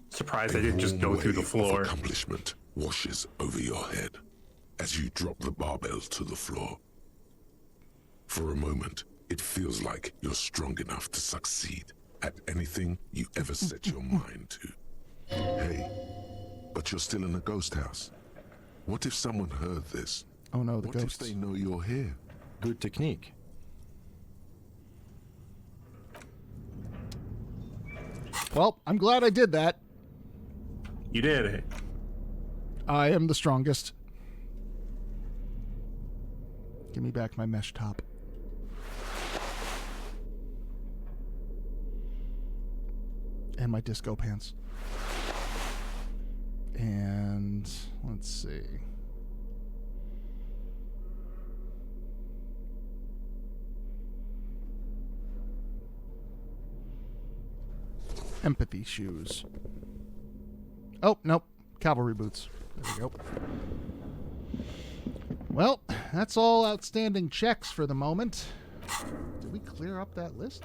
Surprised I didn't just go through the Wave of floor. accomplishment washes over your head as you drop the barbell to the floor. For a moment, it feels like you're strong enough to succeed at anything you ever set your mind to. Hey, but you're still in a ghost house. What if someone heard this? Oh no, the What if ghosts. they know you're here? Good technique. Well, I'm glad I did that. You did it. I am the strongest. Give me back my mesh top. And my disco pants. And let's see. Empathy shoes. Oh, nope. Cavalry boots. There we go. Well, that's all outstanding checks for the moment. Did we clear up that list?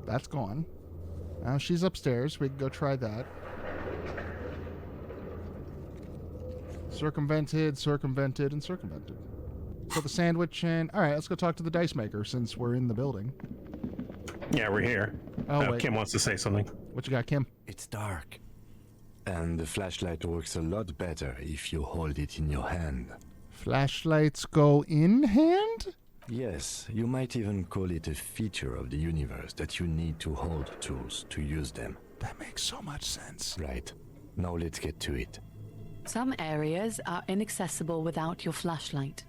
That's gone. Now she's upstairs. We can go try that. Circumvented, circumvented, and circumvented. So the sandwich and... Alright, let's go talk to the dice maker since we're in the building. Yeah, we're here. Oh, wait. Kim wants to say something. What you got, Kim? It's dark. And the flashlight works a lot better if you hold it in your hand. Flashlights go in hand? Yes, you might even call it a feature of the universe that you need to hold tools to use them. That makes so much sense. Right. Now let's get to it. Some areas are inaccessible without your flashlight.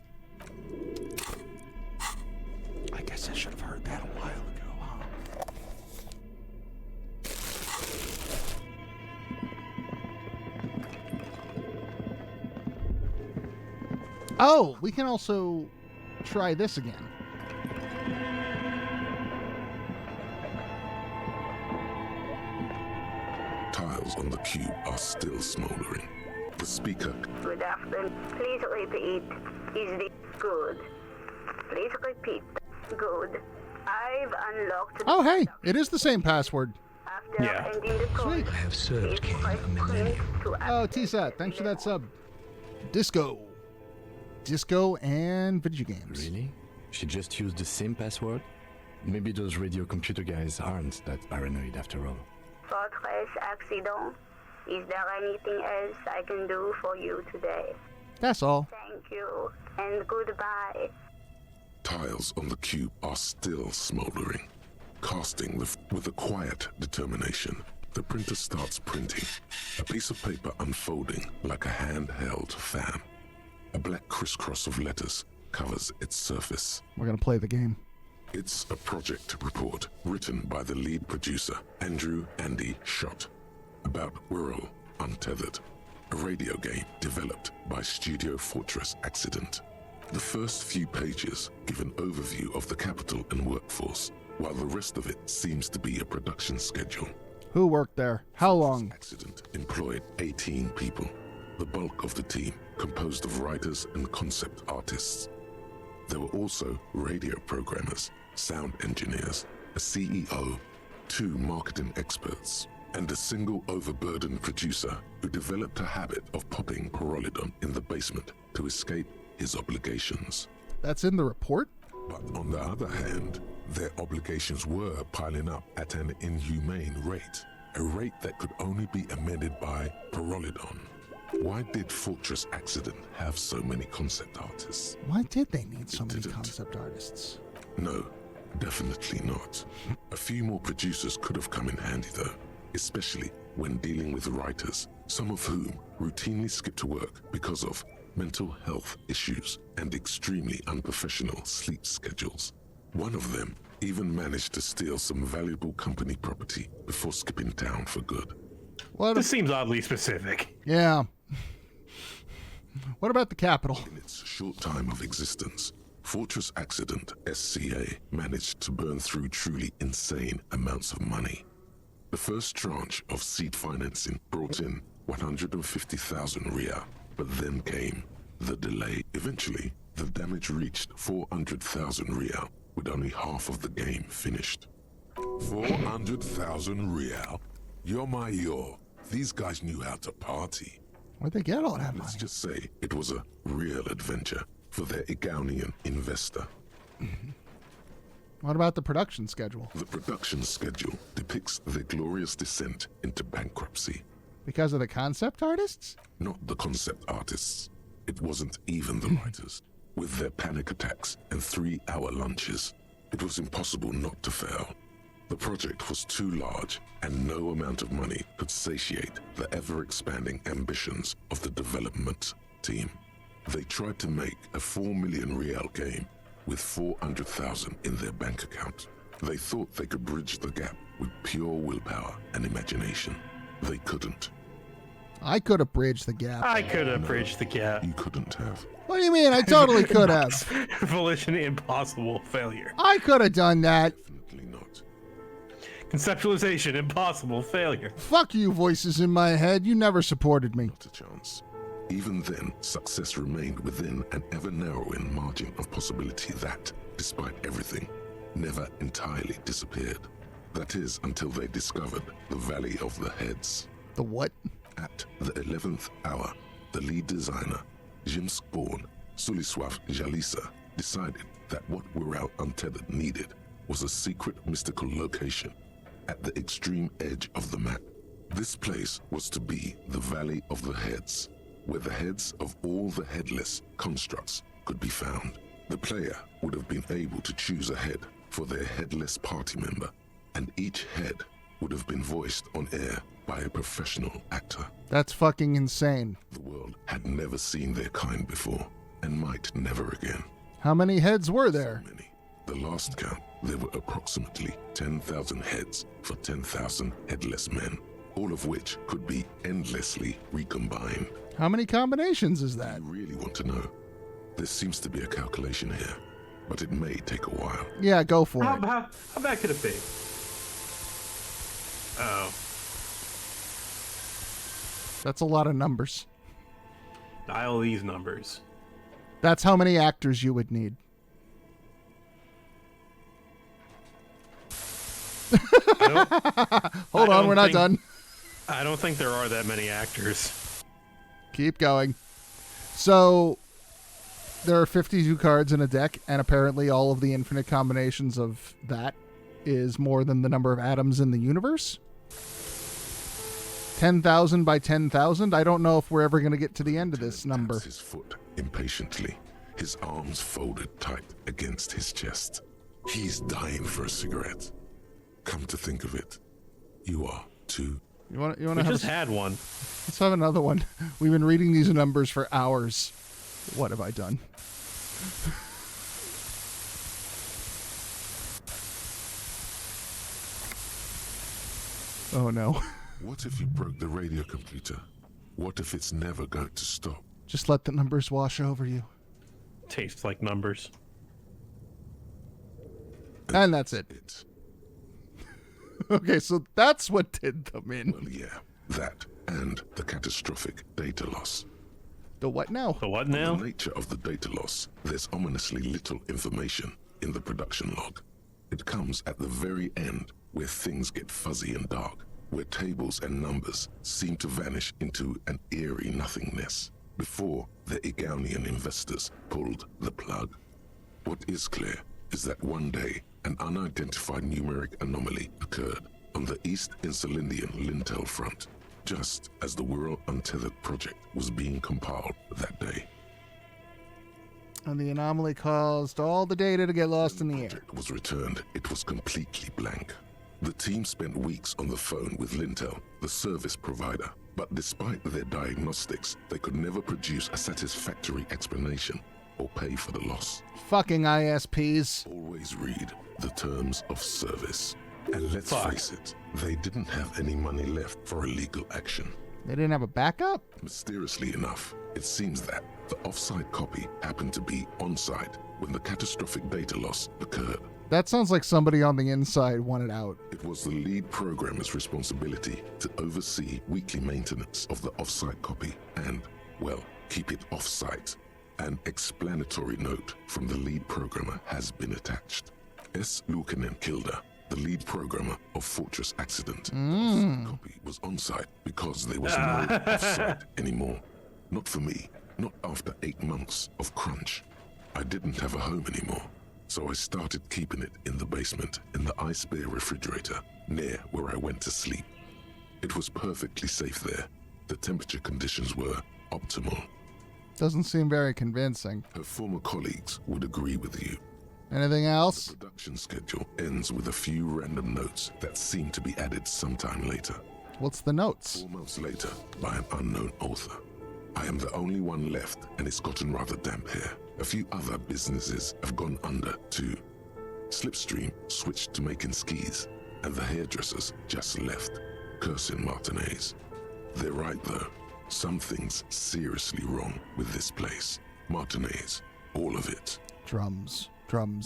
I guess I should have heard that a while ago, huh? Oh, we can also try this again. Tiles on the cube are still smoldering. The speaker... Good afternoon. Please repeat. Is this good? Please repeat. Good. I've unlocked... Oh, hey, it is the same password. After Yeah. ending the code, Sweet. I have served please King press a millennium. print to Oh, TSAT, thanks for that sub. Disco. Disco and video games. Really? She just used the same password? Maybe those radio computer guys aren't that paranoid after all. Fortress accident. Is there anything else I can do for you today? That's all. Thank you, and goodbye. Tiles on the cube are still smoldering. Casting with a quiet determination, the printer starts printing. A piece of paper unfolding like a handheld fan. A black crisscross of letters covers its surface. We're going to play the game. It's a project report written by the lead producer, Andrew Andy Schott, about Whirl Untethered, a radio game developed by Studio Fortress Accident. The first few pages give an overview of the capital and workforce, while the rest of it seems to be a production schedule. Who worked there? How long? Accident employed 18 people, the bulk of the team composed of writers and concept artists. There were also radio programmers, sound engineers, a CEO, 2 marketing experts, and a single overburdened producer who developed a habit of popping Pyrrolidon in the basement to escape his obligations. That's in the report? But on the other hand, their obligations were piling up at an inhumane rate, a rate that could only be amended by Pyrrolidon. Why did Fortress Accident have so many concept artists? Why did they need so many concept artists? No, definitely not. A few more producers could have come in handy though, especially when dealing with writers, some of whom routinely skip to work because of mental health issues and extremely unprofessional sleep schedules. One of them even managed to steal some valuable company property before skipping town for good. This seems oddly specific. Yeah. What about the capital? In its short time of existence, Fortress Accident SCA managed to burn through truly insane amounts of money. The first tranche of seed financing brought in 150,000 Ria, but then came the delay. Eventually, the damage reached 400,000 Ria, with only half of the game finished. 400,000 Ria? Yo. These guys knew how to party. Where'd they get all that money? Let's just say it was a real adventure for their Igaunian investor. What about the production schedule? The production schedule depicts their glorious descent into bankruptcy. Because of the concept artists? Not the concept artists. It wasn't even the writers. With their panic attacks and 3-hour lunches, it was impossible not to fail. The project was too large, and no amount of money could satiate the ever-expanding ambitions of the development team. They tried to make a 4 million Rial game with 400,000 in their bank account. They thought they could bridge the gap with pure willpower and imagination. They couldn't. I could have bridged the gap. I could have bridged the gap. You couldn't have. What do you mean? I totally could have. Volition impossible failure. I could have done that. Definitely not. Conceptualization impossible failure. Fuck you, voices in my head. You never supported me. Not a chance. Even then, success remained within an ever-narrowing margin of possibility that, despite everything, never entirely disappeared. That is, until they discovered the Valley of the Heads. The what? At the 11th hour, the lead designer, Jim Spawn, Suliswaf Jalisa, decided that what Wirral Untethered needed was a secret mystical location at the extreme edge of the map. This place was to be the Valley of the Heads, where the heads of all the headless constructs could be found. The player would have been able to choose a head for their headless party member, and each head would have been voiced on air by a professional actor. That's fucking insane. The world had never seen their kind before, and might never again. How many heads were there? So many. The last count, there were approximately 10,000 heads for 10,000 headless men, all of which could be endlessly recombined. How many combinations is that? You really want to know? There seems to be a calculation here, but it may take a while. Yeah, go for it. How bad could it be? Oh. That's a lot of numbers. Dial these numbers. That's how many actors you would need. Hold on, we're not done. I don't think there are that many actors. Keep going. So, there are 52 cards in a deck, and apparently all of the infinite combinations of that is more than the number of atoms in the universe. 10,000 by 10,000. I don't know if we're ever going to get to the end of this number. His foot impatiently, his arms folded tight against his chest. He's dying for a cigarette. Come to think of it, you are too. You want to We have just had one. Let's have another one. We've been reading these numbers for hours. What have I done? Oh no. What if you broke the radio computer? What if it's never going to stop? Just let the numbers wash over you. Tastes like numbers. And that's it. Okay, so that's what did them in. Well, yeah, that and the catastrophic data loss. The what now? The what now? On the nature of the data loss, there's ominously little information in the production log. It comes at the very end, where things get fuzzy and dark, where tables and numbers seem to vanish into an eerie nothingness before the Igaunian investors pulled the plug. What is clear is that one day an unidentified numeric anomaly occurred on the East Insulindian Lintel front, just as the World Untethered project was being compiled that day. And the anomaly caused all the data to get lost in the air. Project was returned. It was completely blank. The team spent weeks on the phone with Lintel, the service provider, but despite their diagnostics, they could never produce a satisfactory explanation or pay for the loss. Fucking ISPs. Always read the terms of service. And let's face it, they didn't have any money left for illegal action. They didn't have a backup? Mysteriously enough, it seems that the offsite copy happened to be on-site when the catastrophic data loss occurred. That sounds like somebody on the inside wanted out. It was the lead programmer's responsibility to oversee weekly maintenance of the offsite copy and, well, keep it off-site. An explanatory note from the lead programmer has been attached. S. Lukanen Kilda, the lead programmer of Fortress Accident. The copy was on-site because there was no off-site anymore. Not for me, not after 8 months of crunch. I didn't have a home anymore, so I started keeping it in the basement in the ice bear refrigerator near where I went to sleep. It was perfectly safe there. The temperature conditions were optimal. Doesn't seem very convincing. Her former colleagues would agree with you. Anything else? The production schedule ends with a few random notes that seem to be added sometime later. What's the notes? 4 months later, by an unknown author. I am the only one left, and it's gotten rather damp here. A few other businesses have gone under, too. Slipstream switched to making skis, and the hairdressers just left, cursing Martinez. They're right, though. Something's seriously wrong with this place. Martinez, all of it. Drums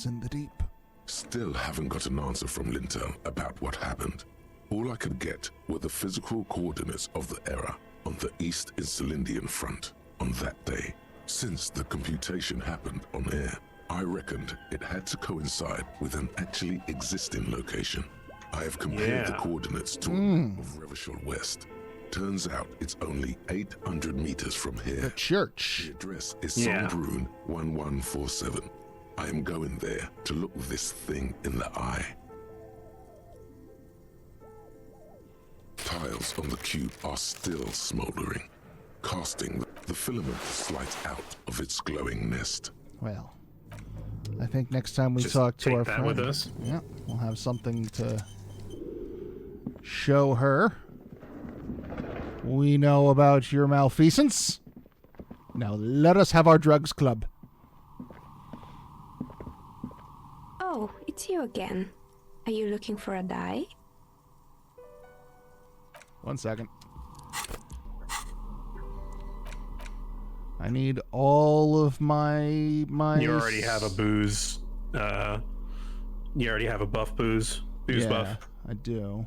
in the deep. Still haven't got an answer from Lintel about what happened. All I could get were the physical coordinates of the error on the East Insulindian front on that day. Since the computation happened on air, I reckoned it had to coincide with an actually existing location. I have compared the coordinates to of Revachol West. Turns out it's only 800 meters from here. The church. The address is Sombrun 1147. I am going there to look this thing in the eye. Tiles on the cube are still smoldering, casting the filament slight out of its glowing nest. Well, I think next time we Just talk to take our that friend, with us. Yeah, we'll have something to show her. We know about your malfeasance. Now let us have our drugs club. Oh, it's you again. Are you looking for a dye? 1 second. I need all of my... You already have a booze. You already have a buff booze. Booze buff. I do.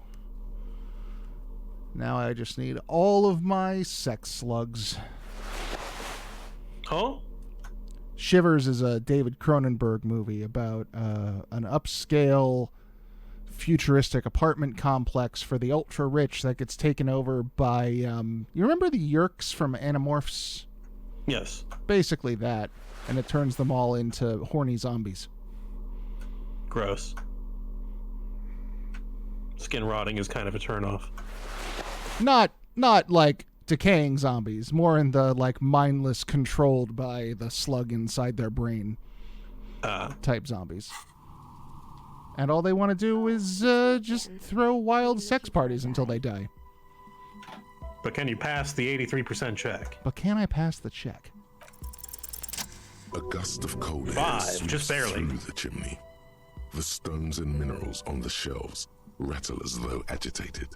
Now I just need all of my sex slugs. Oh? Shivers is a David Cronenberg movie about an upscale futuristic apartment complex for the ultra rich that gets taken over by you remember the Yerks from Animorphs? Yes. Basically that, and it turns them all into horny zombies. Gross. Skin rotting is kind of a turnoff. Not like decaying zombies, more in the like mindless, controlled by the slug inside their brain type zombies. And all they want to do is just throw wild sex parties until they die. But can you pass the 83% check? But can I pass the check? A gust of cold air 5, sweeps just barely. through the chimney. The stones and minerals on the shelves rattle as though agitated.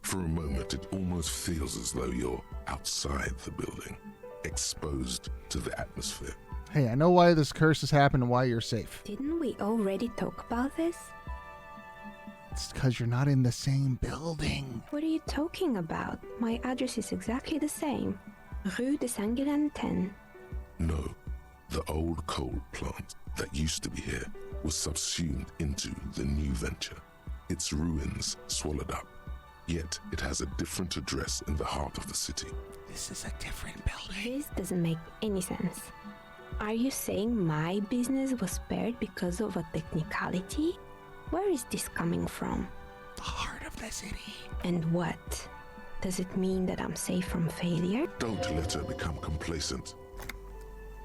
For a moment, it almost feels as though you're outside the building, exposed to the atmosphere. Hey, I know why this curse has happened and why you're safe. Didn't we already talk about this? It's because you're not in the same building. What are you talking about? My address is exactly the same. Rue de Saint-Guérin 10. No, the old coal plant that used to be here was subsumed into the new venture. its ruins swallowed up. Yet it has a different address in the heart of the city. This is a different building. This doesn't make any sense. Are you saying my business was spared because of a technicality? Where is this coming from? The heart of the city. And what? Does it mean that I'm safe from failure? Don't let her become complacent.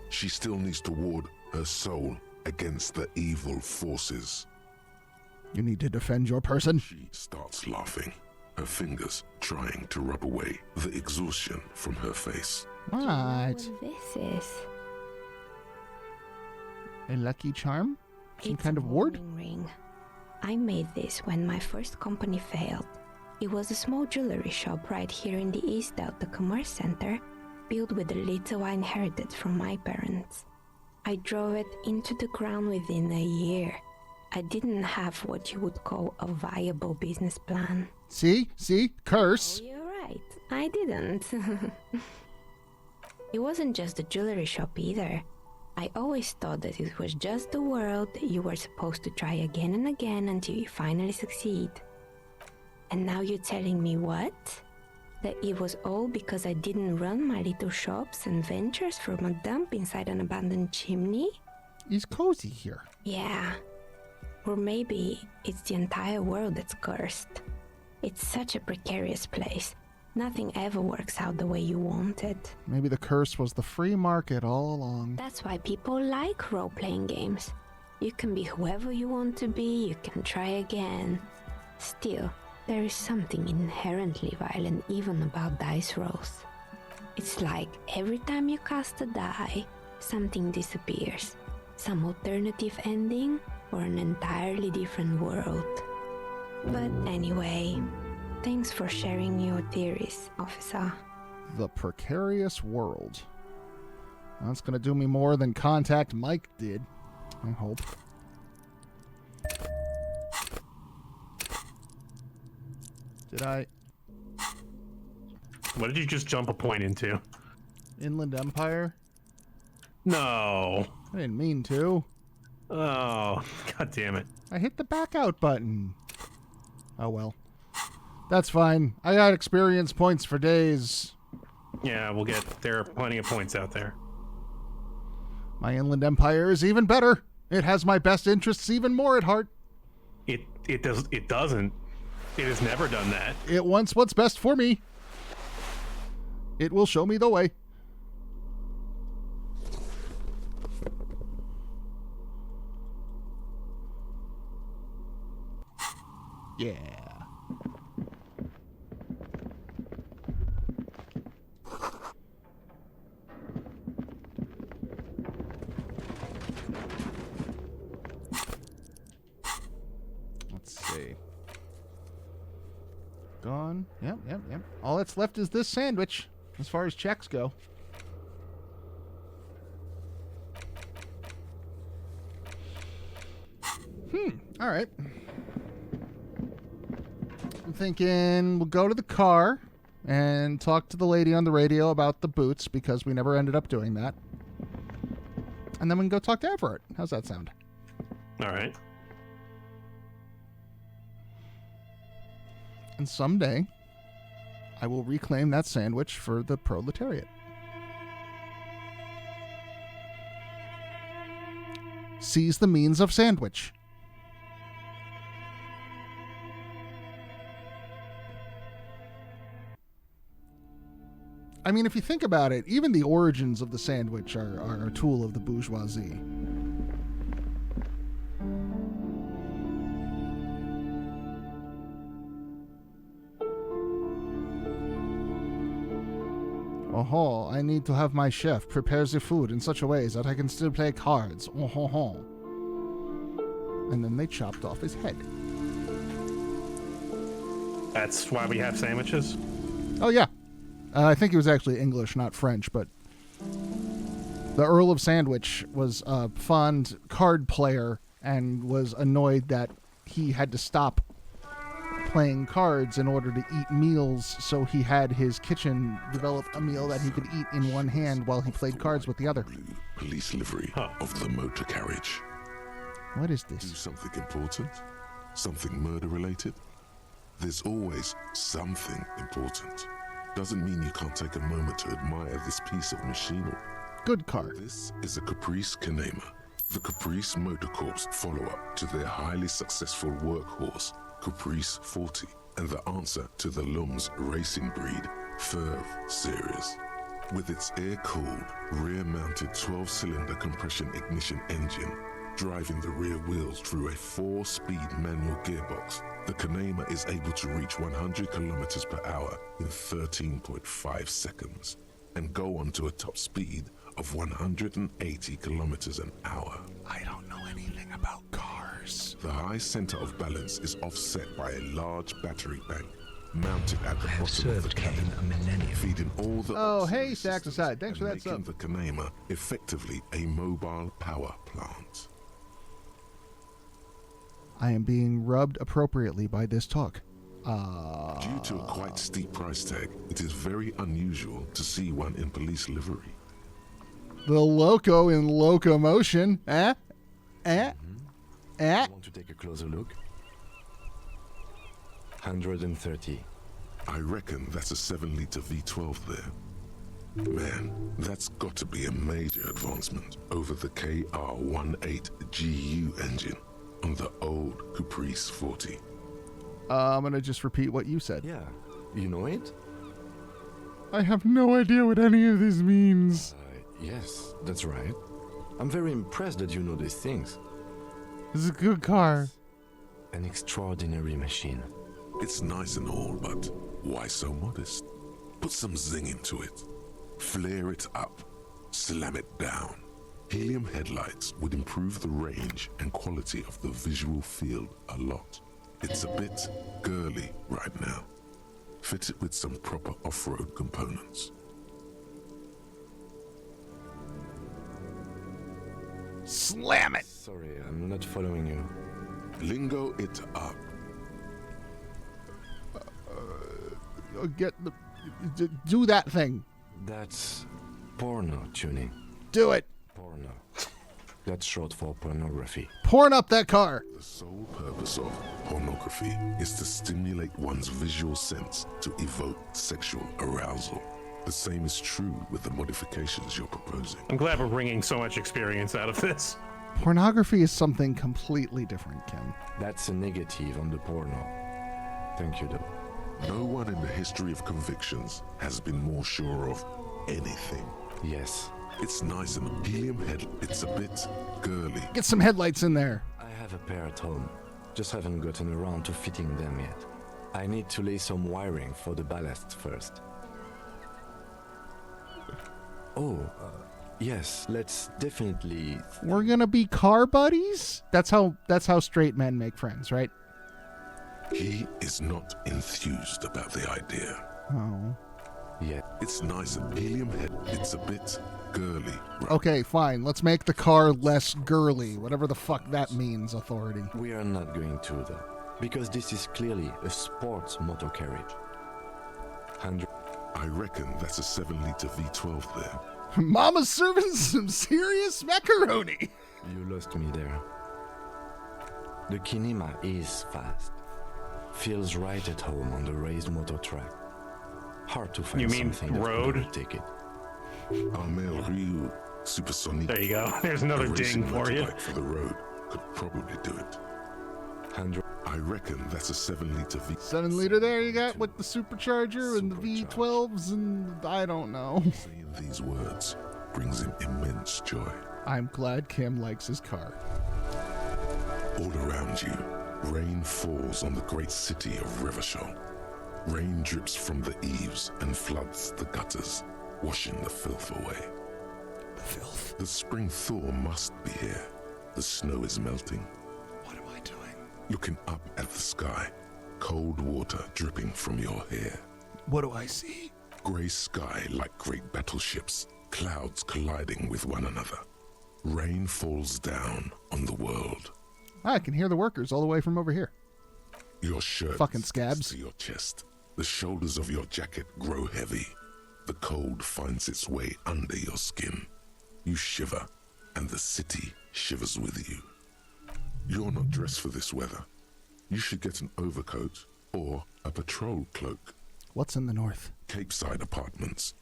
She still needs to ward her soul against the evil forces. You need to defend your person. She starts laughing, her fingers trying to rub away the exhaustion from her face. What? What this is? A lucky charm? Some It's kind a of ward? warning ring. I made this when my first company failed. It was a small jewelry shop right here in the East Delta Commerce Center, built with the little I inherited from my parents. I drove it into the ground within a year. I didn't have what you would call a viable business plan. See? Curse. Oh, you're right. I didn't. It wasn't just a jewelry shop either. I always thought that it was just the world that you were supposed to try again and again until you finally succeed. And now you're telling me what? That it was all because I didn't run my little shops and ventures from a dump inside an abandoned chimney? It's cozy here. Yeah. Or maybe it's the entire world that's cursed. It's such a precarious place. Nothing ever works out the way you want it. Maybe the curse was the free market all along. That's why people like role-playing games. You can be whoever you want to be, you can try again. Still, there is something inherently violent even about dice rolls. It's like every time you cast a die, something disappears. Some alternative ending, or an entirely different world. But anyway, thanks for sharing your theories, officer. The precarious world. That's gonna do me more than Contact Mike did, I hope. Did I? What did you just jump a point into? Inland Empire? No. I didn't mean to. Oh, god damn it. I hit the back out button. Oh well. That's fine. I got experience points for days. Yeah, there are plenty of points out there. My Inland Empire is even better. It has my best interests even more at heart. It doesn't. It has never done that. It wants what's best for me. It will show me the way. Yeah. Let's see. Gone. Yep. All that's left is this sandwich, as far as checks go. All right. I'm thinking we'll go to the car and talk to the lady on the radio about the boots, because we never ended up doing that. And then we can go talk to Everett. How's that sound? All right. And someday, I will reclaim that sandwich for the proletariat. Seize the means of sandwich. I mean, if you think about it, even the origins of the sandwich are a tool of the bourgeoisie. Oh, I need to have my chef prepare the food in such a way that I can still play cards. Oh. And then they chopped off his head. That's why we have sandwiches? Oh, yeah. I think he was actually English, not French, but the Earl of Sandwich was a fond card player and was annoyed that he had to stop playing cards in order to eat meals, so he had his kitchen develop a meal that he could eat in one hand while he played cards with the other. Police livery of the motor carriage. What is Do this? something important? Something murder-related? There's always something important. Doesn't mean you can't take a moment to admire this piece of machinery. Good car. This is a Caprice Kanema, the Caprice Motor Corp's follow-up to their highly successful workhorse, Caprice 40, and the answer to the Lum's racing breed, Ferv series. With its air-cooled, rear-mounted 12-cylinder compression ignition engine, driving the rear wheels through a 4-speed manual gearbox, the Kanema is able to reach 100 kilometers per hour in 13.5 seconds and go on to a top speed of 180 kilometers an hour. I don't know anything about cars. The high center of balance is offset by a large battery bank mounted at the bottom of the cabin, feeding all the hey, Stacks Aside. Thanks for that making sub. the Kanema effectively a mobile power plant. I am being rubbed appropriately by this talk. Due to a quite steep price tag, it is very unusual to see one in police livery. The loco in locomotion. Want to take a closer look? 130. I reckon that's a 7-liter V12 there. Man, that's got to be a major advancement over the KR18GU engine on the old Caprice 40. I'm going to just repeat what you said. Yeah, you know it? I have no idea what any of this means. Yes, that's right. I'm very impressed that you know these things. This is a good car. An extraordinary machine. It's nice and all, but why so modest? Put some zing into it. Flare it up. Slam it down. Helium headlights would improve the range and quality of the visual field a lot. It's a bit girly right now. Fit it with some proper off-road components. Slam it! Sorry, I'm not following you. Lingo it up. Get the... Do that thing. That's porno tuning. Do it. Porno. That's short for pornography. Porn up that car. The sole purpose of pornography is to stimulate one's visual sense to evoke sexual arousal. The same is true with the modifications you're proposing. I'm glad we're bringing so much experience out of this. Pornography is something completely different, Kim. That's a negative on the porno. Thank you, though. No one in the history of convictions has been more sure of anything. Yes. It's nice and helium head. It's a bit girly. Get some headlights in there. I have a pair at home. Just haven't gotten around to fitting them yet. I need to lay some wiring for the ballast first. Oh, yes, let's definitely... We're gonna be car buddies? That's how straight men make friends, right? He is not enthused about the idea. Oh. Yeah. It's nice and helium head. It's a bit girly. Right? Okay, fine. Let's make the car less girly. Whatever the fuck that means, authority. We are not going to, though. Because this is clearly a sports motor carriage. 100... I reckon that's a 7-liter V12 there. Mama's serving some serious macaroni. You lost me there. The Kinema is fast. Feels right at home on the raised motor track. Hard to find You mean something road? Take it. Armel Ryu Supersonic. There you go. There's another a racing ding for you. motorbike for the road could probably do it. 100. I reckon that's a 7-liter V. 7-liter there you got with the supercharger and the V12s and I don't know. Saying these words brings him immense joy. I'm glad Kim likes his car. All around you, rain falls on the great city of Revachol. Rain drips from the eaves and floods the gutters, washing the filth away. The filth? The spring thaw must be here. The snow is melting. What am I doing? Looking up at the sky, cold water dripping from your hair. What do I see? Grey sky like great battleships, clouds colliding with one another. Rain falls down on the world. I can hear the workers all the way from over here. Your shirt fucking sticks scabs to your chest. The shoulders of your jacket grow heavy. The cold finds its way under your skin. You shiver, and the city shivers with you. You're not dressed for this weather. You should get an overcoat or a patrol cloak. What's in the north? Capeside apartments.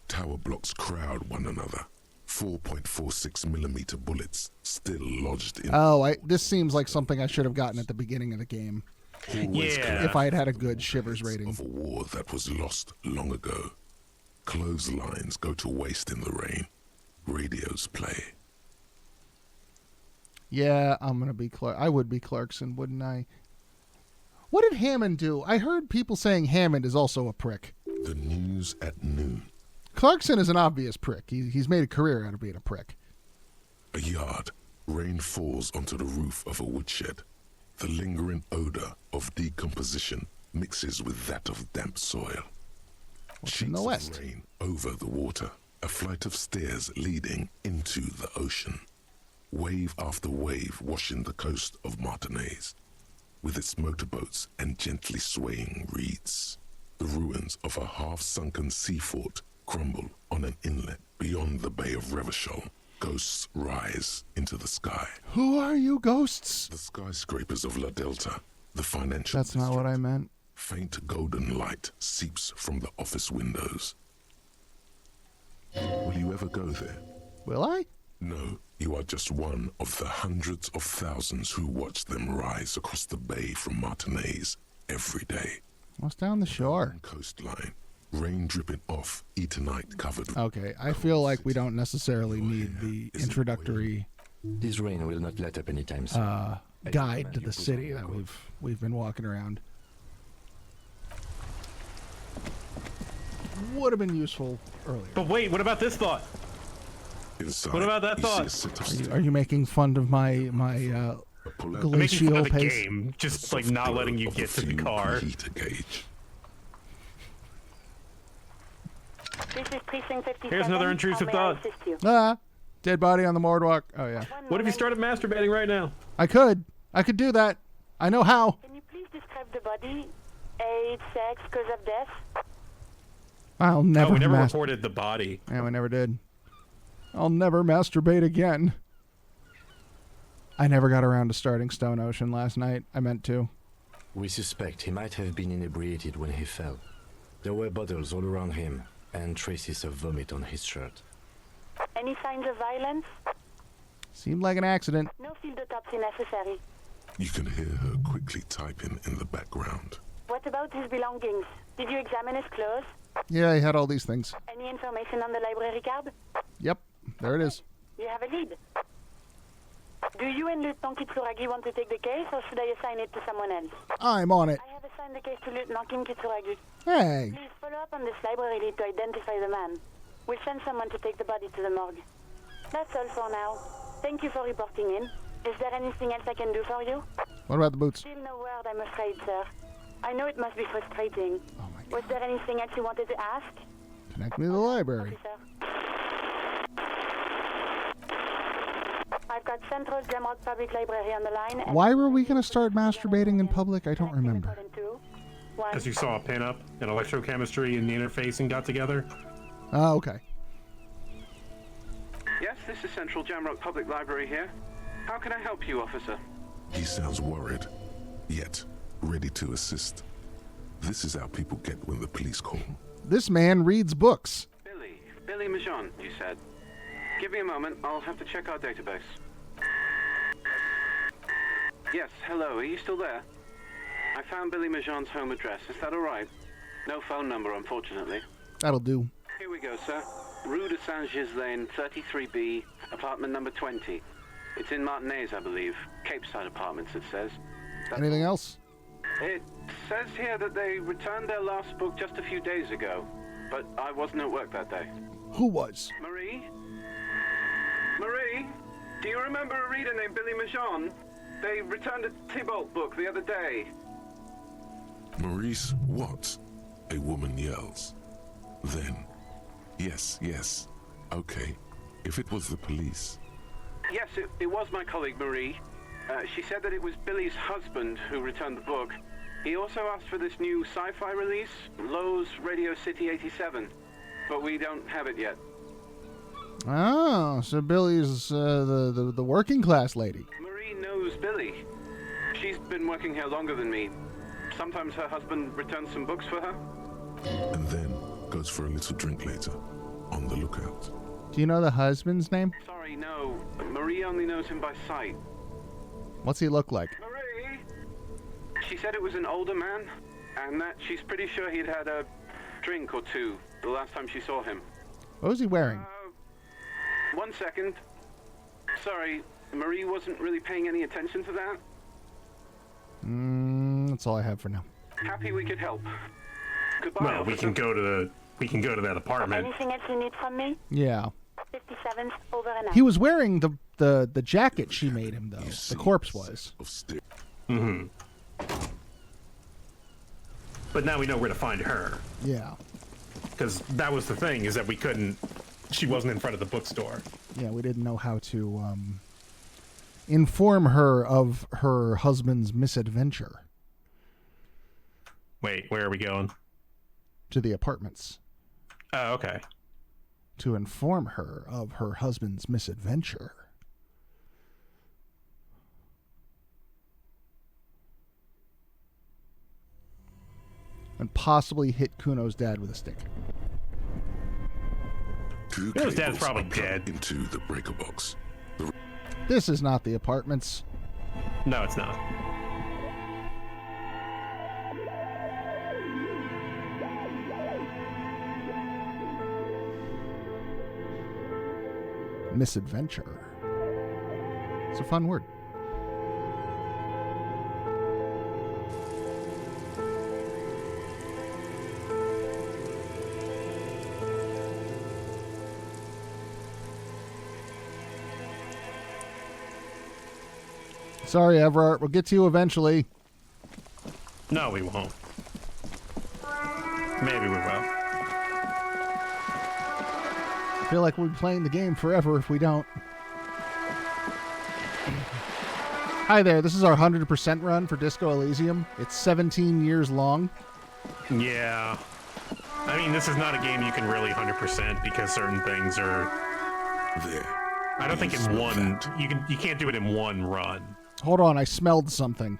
Tower blocks crowd one another. 4.46mm bullets still lodged in... Oh, this seems like something I should have gotten at the beginning of the game. Yeah. If I had had a good Shivers rating. Of a war that was lost long ago. Clotheslines go to waste in the rain. Radios play. Yeah, I'm gonna be I would be Clarkson, wouldn't I? What did Hammond do? I heard people saying Hammond is also a prick. The news at noon. Clarkson is an obvious prick. He's made a career out of being a prick. A yard. Rain falls onto the roof of a woodshed. The lingering odor of decomposition mixes with that of damp soil. What's in the west? Of rain over the water. A flight of stairs leading into the ocean. Wave after wave washing the coast of Martinaise, with its motorboats and gently swaying reeds. The ruins of a half-sunken sea fort crumble on an inlet beyond the Bay of Revachol. Ghosts rise into the sky. Who are you, ghosts? The skyscrapers of La Delta, the financial That's not what I meant. Faint golden light seeps from the office windows. Will you ever go there? Will I? No, you are just one of the hundreds of thousands who watch them rise across the bay from Martinaise every day. What's down the shore? Coastline, rain dripping off, Etonite covered. Okay, I feel like we don't necessarily need the introductory This rain will not let up anytime soon. Guide to the city that we've been walking around. Would have been useful earlier. But wait, what about this thought? Inside, what about that thought? Are you making fun of my glacial fun of the pace? game, just like not letting you get to the car. Here's another intrusive thought. Dead body on the boardwalk. Oh yeah. What if you started masturbating right now? I could do that. I know how. Can you please describe the body? Age, sex, cause of death? I'll never. Oh, we never reported the body. Yeah, we never did. I'll never masturbate again. I never got around to starting Stone Ocean last night. I meant to. We suspect he might have been inebriated when he fell. There were bottles all around him, and traces of vomit on his shirt. Any signs of violence? Seemed like an accident. No field autopsy necessary. You can hear her quickly typing in the background. What about his belongings? Did you examine his clothes? Yeah, he had all these things. Any information on the library card? Yep, there it is. You have a lead. Do you and Lieutenant Kitsuragi want to take the case, or should I assign it to someone else? I'm on it. I have assigned the case to Lieutenant Kim Kitsuragi. Hey. Please follow up on this library lead to identify the man. We'll send someone to take the body to the morgue. That's all for now. Thank you for reporting in. Is there anything else I can do for you? What about the boots? Still no word, I'm afraid, sir. I know it must be frustrating. Oh my God. Was there anything else you wanted to ask? Connect me to the library. Okay, sir. I've got Central Jamrock Public Library on the line. Why were we going to start masturbating in public? I don't remember. Because you saw a pinup in electrochemistry and the interface and got together? Oh, okay. Yes, this is Central Jamrock Public Library here. How can I help you, officer? He sounds worried, yet ready to assist. This is how people get when the police call. This man reads books. Billy Majon, you said. Give me a moment, I'll have to check our database. Yes, hello, are you still there? I found Billy Majon's home address, is that alright? No phone number, unfortunately. That'll do. Here we go, sir. Rue de Saint-Ghislain, 33B, apartment number 20. It's in Martinaise, I believe. Capeside Apartments, it says. Anything else? It says here that they returned their last book just a few days ago, but I wasn't at work that day. Who was? Marie? Marie? Do you remember a reader named Billy Majon? They returned a Tybalt book the other day. Maurice, what? A woman yells. Then, yes, okay. If it was the police. Yes, it was my colleague Marie. She said that it was Billy's husband who returned the book. He also asked for this new sci-fi release, Lowe's Radio City 87, but we don't have it yet. Oh, so Billy's the working class lady. Marie knows Billy. She's been working here longer than me. Sometimes her husband returns some books for her. And then goes for a little drink later. On the lookout. Do you know the husband's name? Sorry, no. Marie only knows him by sight. What's he look like? Marie! She said it was an older man, and that she's pretty sure he'd had a drink or two the last time she saw him. What was he wearing? 1 second. Sorry, Marie wasn't really paying any attention to that. That's all I have for now. Happy we could help. Goodbye. Well, we can go to that apartment. Anything else you need from me? Yeah. 57th, over and out. He was wearing the jacket she made him, though. The corpse was. Mm-hmm. But now we know where to find her. Yeah. Because that was the thing, is that we couldn't... She wasn't in front of the bookstore. Yeah, we didn't know how to inform her of her husband's misadventure. Wait, where are we going? To the apartments. Oh, okay. To inform her of her husband's misadventure. And possibly hit Kuno's dad with a stick. Kuno's dad's probably dead. Into the breaker box. This is not the apartments. No, it's not. Misadventure. It's a fun word. Sorry, Everett. We'll get to you eventually. No, we won't. Maybe we will. I feel like we'll be playing the game forever if we don't. Hi there, this is our 100% run for Disco Elysium. It's 17 years long. Yeah. I mean, this is not a game you can really 100% because certain things are... There. I don't think in one... You can't do it in one run. Hold on, I smelled something.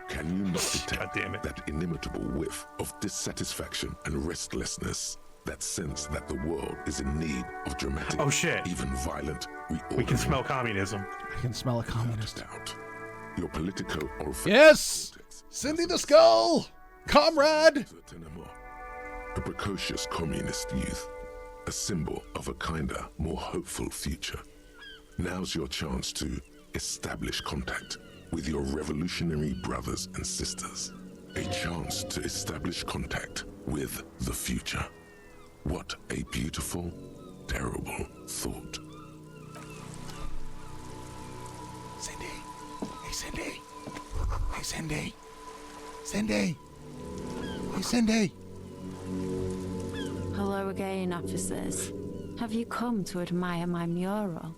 Can you not detect that inimitable whiff of dissatisfaction and restlessness? That sense that the world is in need of dramatic, even violent reordering. We can smell communism. I can smell a communist. Your political or yes! Cindy the Skull! Comrade! A precocious communist youth. A symbol of a kinder, more hopeful future. Now's your chance to establish contact with your revolutionary brothers and sisters. A chance to establish contact with the future. What a beautiful, terrible thought. Cindy. Hey, Cindy. Hey, Cindy. Cindy. Hey, Cindy. Hello again, officers. Have you come to admire my mural?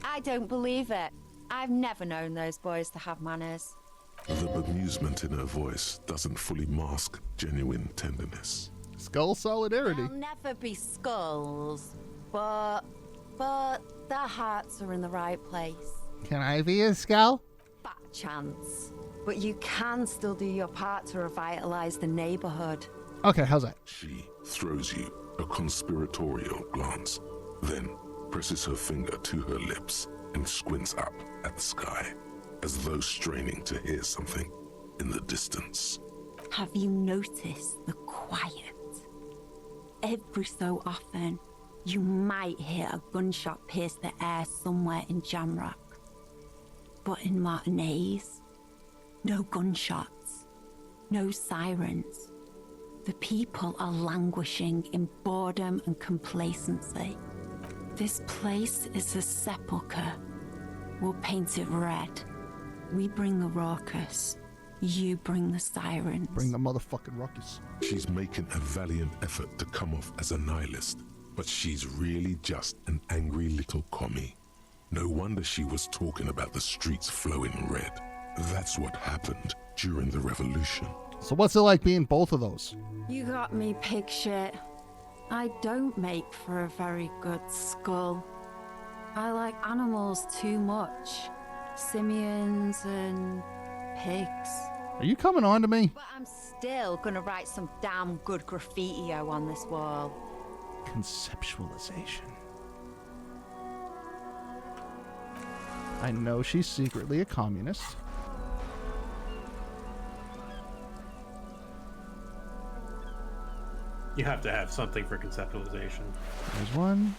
I don't believe it. I've never known those boys to have manners. The bemusement in her voice doesn't fully mask genuine tenderness. Skull solidarity. They'll never be skulls, but their hearts are in the right place. Can I be a skull? Fat chance. But you can still do your part to revitalize the neighborhood. Okay, how's that? She throws you a conspiratorial glance, then presses her finger to her lips and squints up at the sky, as though straining to hear something in the distance. Have you noticed the quiet? Every so often, you might hear a gunshot pierce the air somewhere in Jamrock. But in Martinez, no gunshots, no sirens. The people are languishing in boredom and complacency. This place is a sepulchre. We'll paint it red. We bring the raucous. You bring the sirens. Bring the motherfucking ruckus. She's making a valiant effort to come off as a nihilist, but she's really just an angry little commie. No wonder she was talking about the streets flowing red. That's what happened during the revolution. So what's it like being both of those? You got me, pig shit. I don't make for a very good skull. I like animals too much. Simians and pigs. Are you coming on to me? But I'm still gonna write some damn good graffiti-o on this wall. Conceptualization. I know she's secretly a communist. You have to have something for conceptualization. There's one.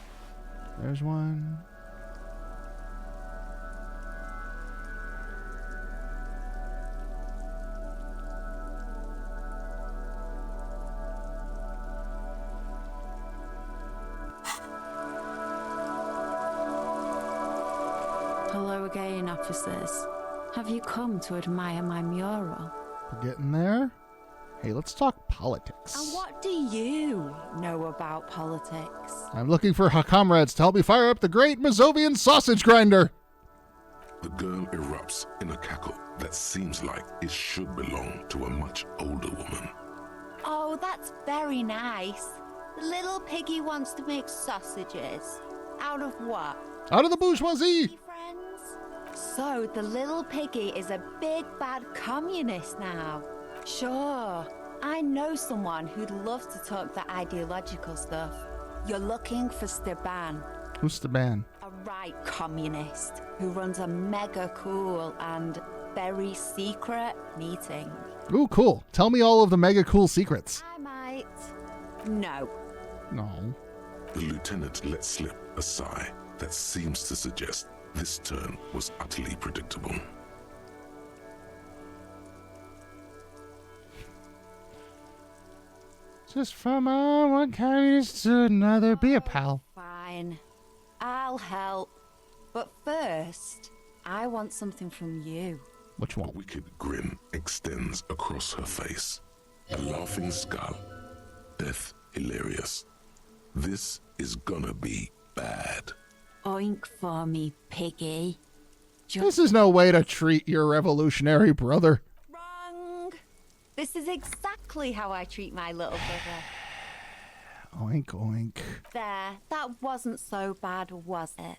There's one. Hello again, officers. Have you come to admire my mural? We're getting there. Hey, let's talk politics. And what do you know about politics? I'm looking for comrades to help me fire up the great Mazovian sausage grinder. The girl erupts in a cackle that seems like it should belong to a much older woman. Oh, that's very nice. The little piggy wants to make sausages. Out of what? Out of the bourgeoisie! So the little piggy is a big bad communist now. Sure, I know someone who'd love to talk the ideological stuff. You're looking for Steban. Who's Steban? A right communist who runs a mega cool and very secret meeting. Ooh, cool. Tell me all of the mega cool secrets. I might. No. No. The lieutenant let slip a sigh that seems to suggest this turn was utterly predictable. Just from one communist to another. Be a pal. Fine. I'll help. But first, I want something from you. Which one? A wicked grin extends across her face. A laughing skull. Death hilarious. This is gonna be bad. Oink for me, piggy. This is no way to treat your revolutionary brother. Wrong. This is exactly how I treat my little brother. Oink, oink. There, that wasn't so bad, was it?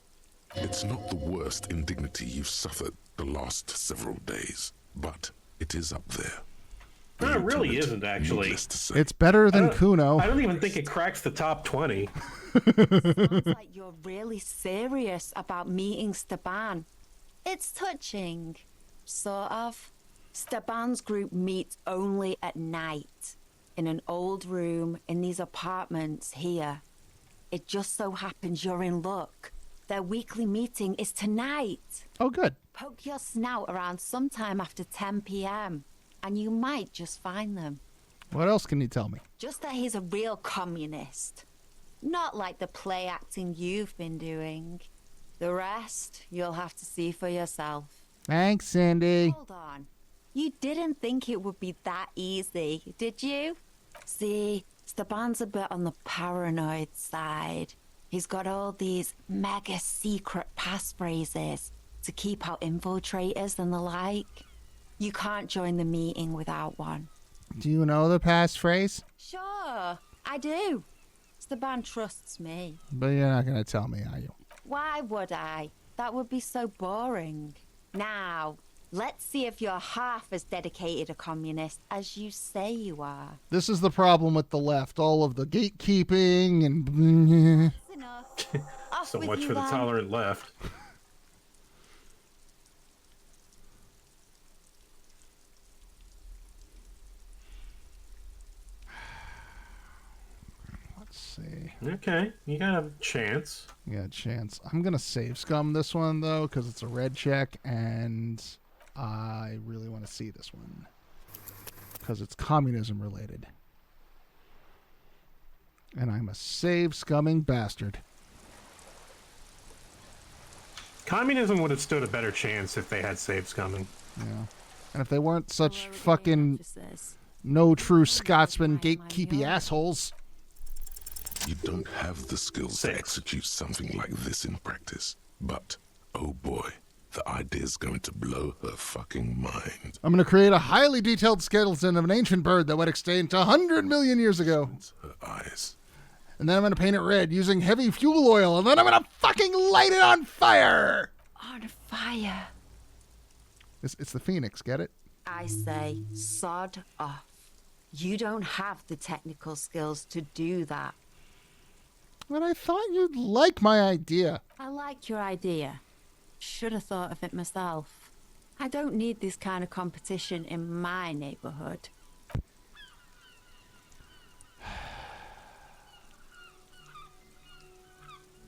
It's not the worst indignity you've suffered the last several days, but it is up there. No, it really isn't, actually. It's better than Kuno. I don't even think it cracks the top 20. Sounds like you're really serious about meeting Steban. It's touching. Sort of. Steban's group meets only at night. In an old room in these apartments here. It just so happens you're in luck. Their weekly meeting is tonight. Oh, good. Poke your snout around sometime after 10 p.m. and you might just find them. What else can you tell me? Just that he's a real communist. Not like the play acting you've been doing. The rest, you'll have to see for yourself. Thanks, Cindy. Hold on. You didn't think it would be that easy, did you? See, Steban's a bit on the paranoid side. He's got all these mega secret passphrases to keep out infiltrators and the like. You can't join the meeting without one. Do you know the passphrase? Sure, I do. Steban trusts me. But you're not going to tell me, are you? Why would I? That would be so boring. Now, let's see if you're half as dedicated a communist as you say you are. This is the problem with the left. All of the gatekeeping and... So much for the tolerant left. Let's see. Okay, you got a chance. Yeah, chance. I'm going to save scum this one, though, because it's a red check, and I really want to see this one. Because it's communism related. And I'm a save scumming bastard. Communism would have stood a better chance if they had saved scumming. Yeah. And if they weren't such fucking no true Scotsman gatekeepy assholes. You don't have the skills to execute something like this in practice. But, oh boy, the idea's going to blow her fucking mind. I'm going to create a highly detailed skeleton of an ancient bird that went extinct 100 million years ago. Her eyes. And then I'm going to paint it red using heavy fuel oil. And then I'm going to fucking light it on fire. On fire. It's the Phoenix, get it? I say, sod off. You don't have the technical skills to do that. But I thought you'd like my idea. I like your idea. Should have thought of it myself. I don't need this kind of competition in my neighborhood.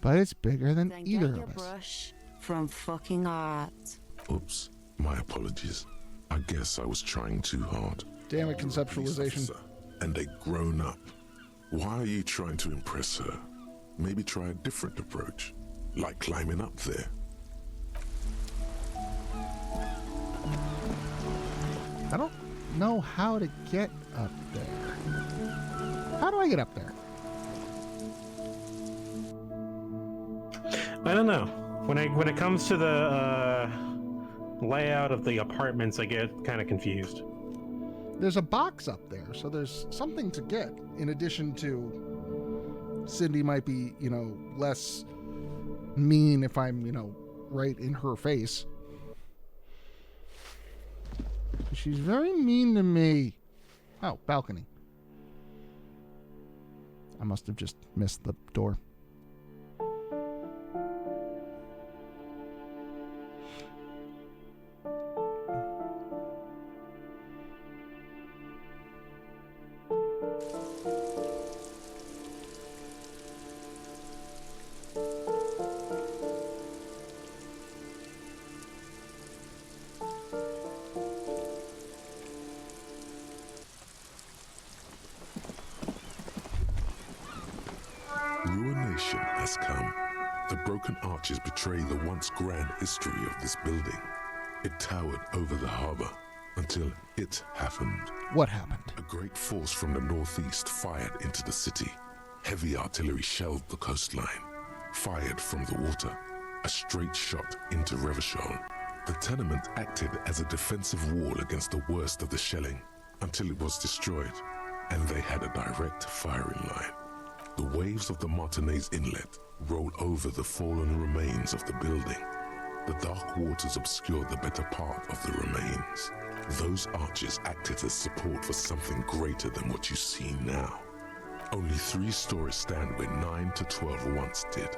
But it's bigger than Then either get your of us. brush from fucking art. Oops, my apologies. I guess I was trying too hard. Damn it, You're a police conceptualization. officer and a grown up. Why are you trying to impress her? Maybe try a different approach, like climbing up there. I don't know how to get up there. How do I get up there? I don't know. When it comes to the layout of the apartments, I get kind of confused. There's a box up there, so there's something to get. In addition to Cindy might be, less mean if I'm, right in her face. She's very mean to me. Oh, balcony. I must have just missed the door. Ruination has come. The broken arches betray the once grand history of this building. It towered over the harbor until it happened. What happened? A great force from the northeast fired into the city. Heavy artillery shelled the coastline. Fired from the water. A straight shot into Revachol. The tenement acted as a defensive wall against the worst of the shelling until it was destroyed, and they had a direct firing line. The waves of the Martinez Inlet roll over the fallen remains of the building. The dark waters obscure the better part of the remains. Those arches acted as support for something greater than what you see now. Only 3 stories stand where 9 to 12 once did.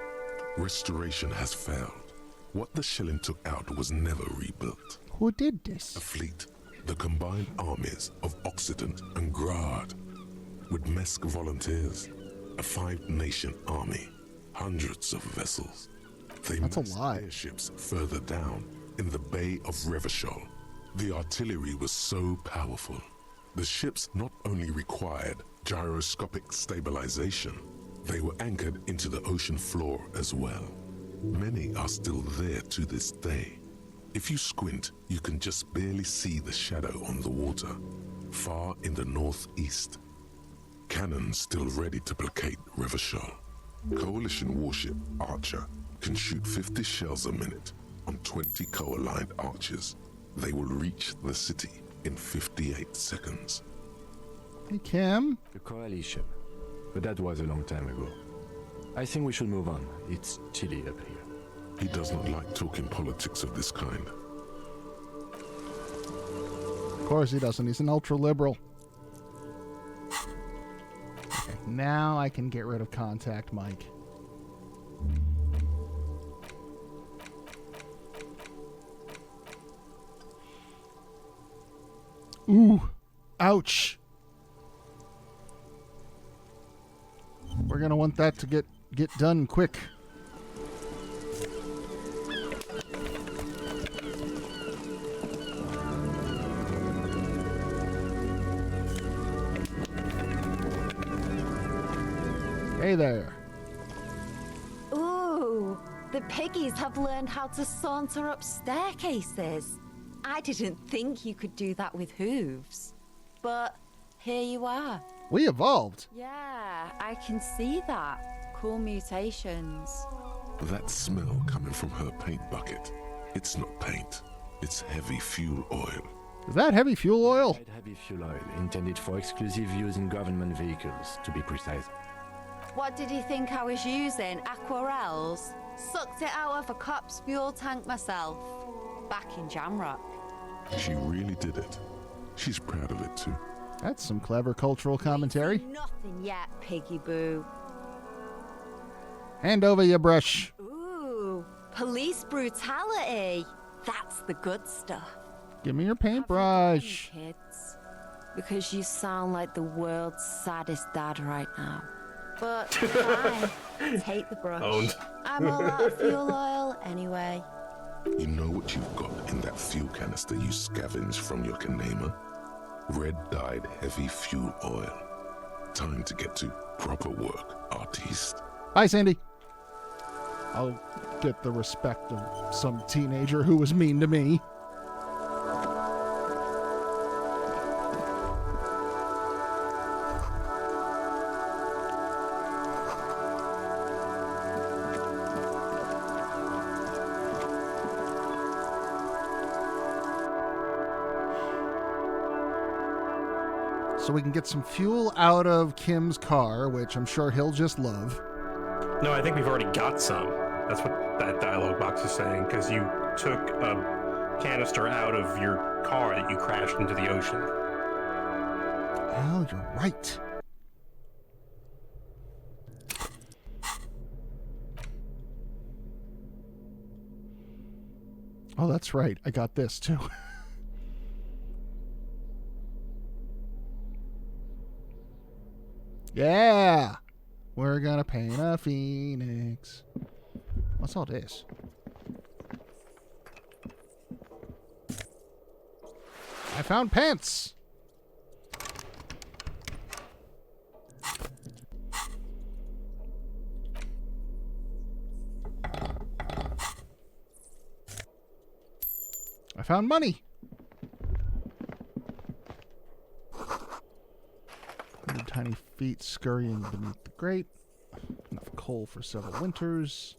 Restoration has failed. What the shelling took out was never rebuilt. Who did this? A fleet, the combined armies of Occident and Grad, with Mesk volunteers, a 5-nation army, hundreds of vessels. They That's a massed lot. airships further down in the Bay of Revachol. The artillery was so powerful. The ships not only required gyroscopic stabilization, they were anchored into the ocean floor as well. Many are still there to this day. If you squint, you can just barely see the shadow on the water, far in the northeast. Cannons still ready to placate Revachol. Coalition warship Archer can shoot 50 shells a minute on 20 co-aligned archers. They will reach the city in 58 seconds. Hey, Cam. The coalition. But that was a long time ago. I think we should move on. It's chilly up here. He does not like talking politics of this kind. Of course he doesn't. He's an ultra-liberal. Okay, now I can get rid of contact Mike. Ooh. Ouch. We're going to want that to get done quick. Hey there. Ooh, the piggies have learned how to saunter up staircases. I didn't think you could do that with hooves. But here you are. We evolved. Yeah, I can see that. Cool mutations. That smell coming from her paint bucket. It's not paint. It's heavy fuel oil. Is that heavy fuel oil? Heavy fuel oil intended for exclusive use in government vehicles, to be precise. What did he think I was using? Aquarels? Sucked it out of a cop's fuel tank myself. Back in Jamrock. She really did it. She's proud of it too. That's some clever cultural commentary. Nothing yet, Piggy Boo. Hand over your brush. Ooh, police brutality. That's the good stuff. Give me your paintbrush. Kids, because you sound like the world's saddest dad right now. But fine, take the brush. Owned. I'm all out of fuel oil anyway. You know what you've got in that fuel canister you scavenged from your Kanema? Red-dyed heavy fuel oil. Time to get to proper work, artiste. Bye, Sandy. I'll get the respect of some teenager who was mean to me. So we can get some fuel out of Kim's car, which I'm sure he'll just love. No, I think we've already got some. That's what that dialogue box is saying, because you took a canister out of your car that you crashed into the ocean. Oh, you're right. Oh, that's right. I got this, too. Yeah! We're gonna paint a phoenix. What's all this? I found pants! I found money! Tiny feet scurrying beneath the grate. Enough coal for several winters.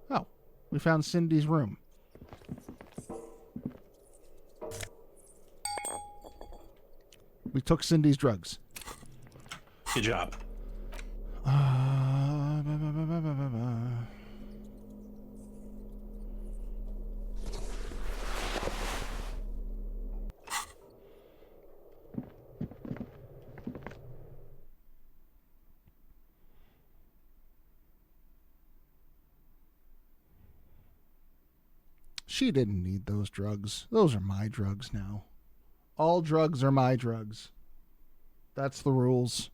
Oh, we found Cindy's room. We took Cindy's drugs. Good job. She didn't need those drugs. Those are my drugs now. All drugs are my drugs. That's the rules.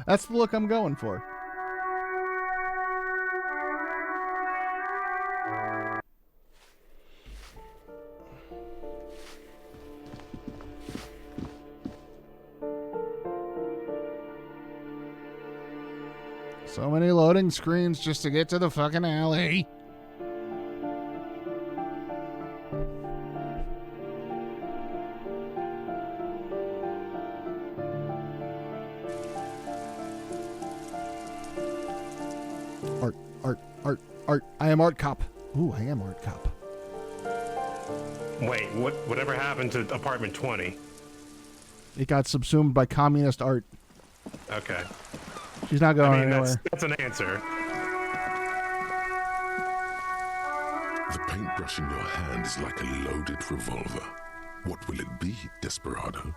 That's the look I'm going for. So many loading screens just to get to the fucking alley. Art. I am Art Cop. Ooh, I am Art Cop. Wait, whatever happened to apartment 20? It got subsumed by communist art. Okay. She's not going anywhere. That's an answer. The paintbrush in your hand is like a loaded revolver. What will it be, Desperado?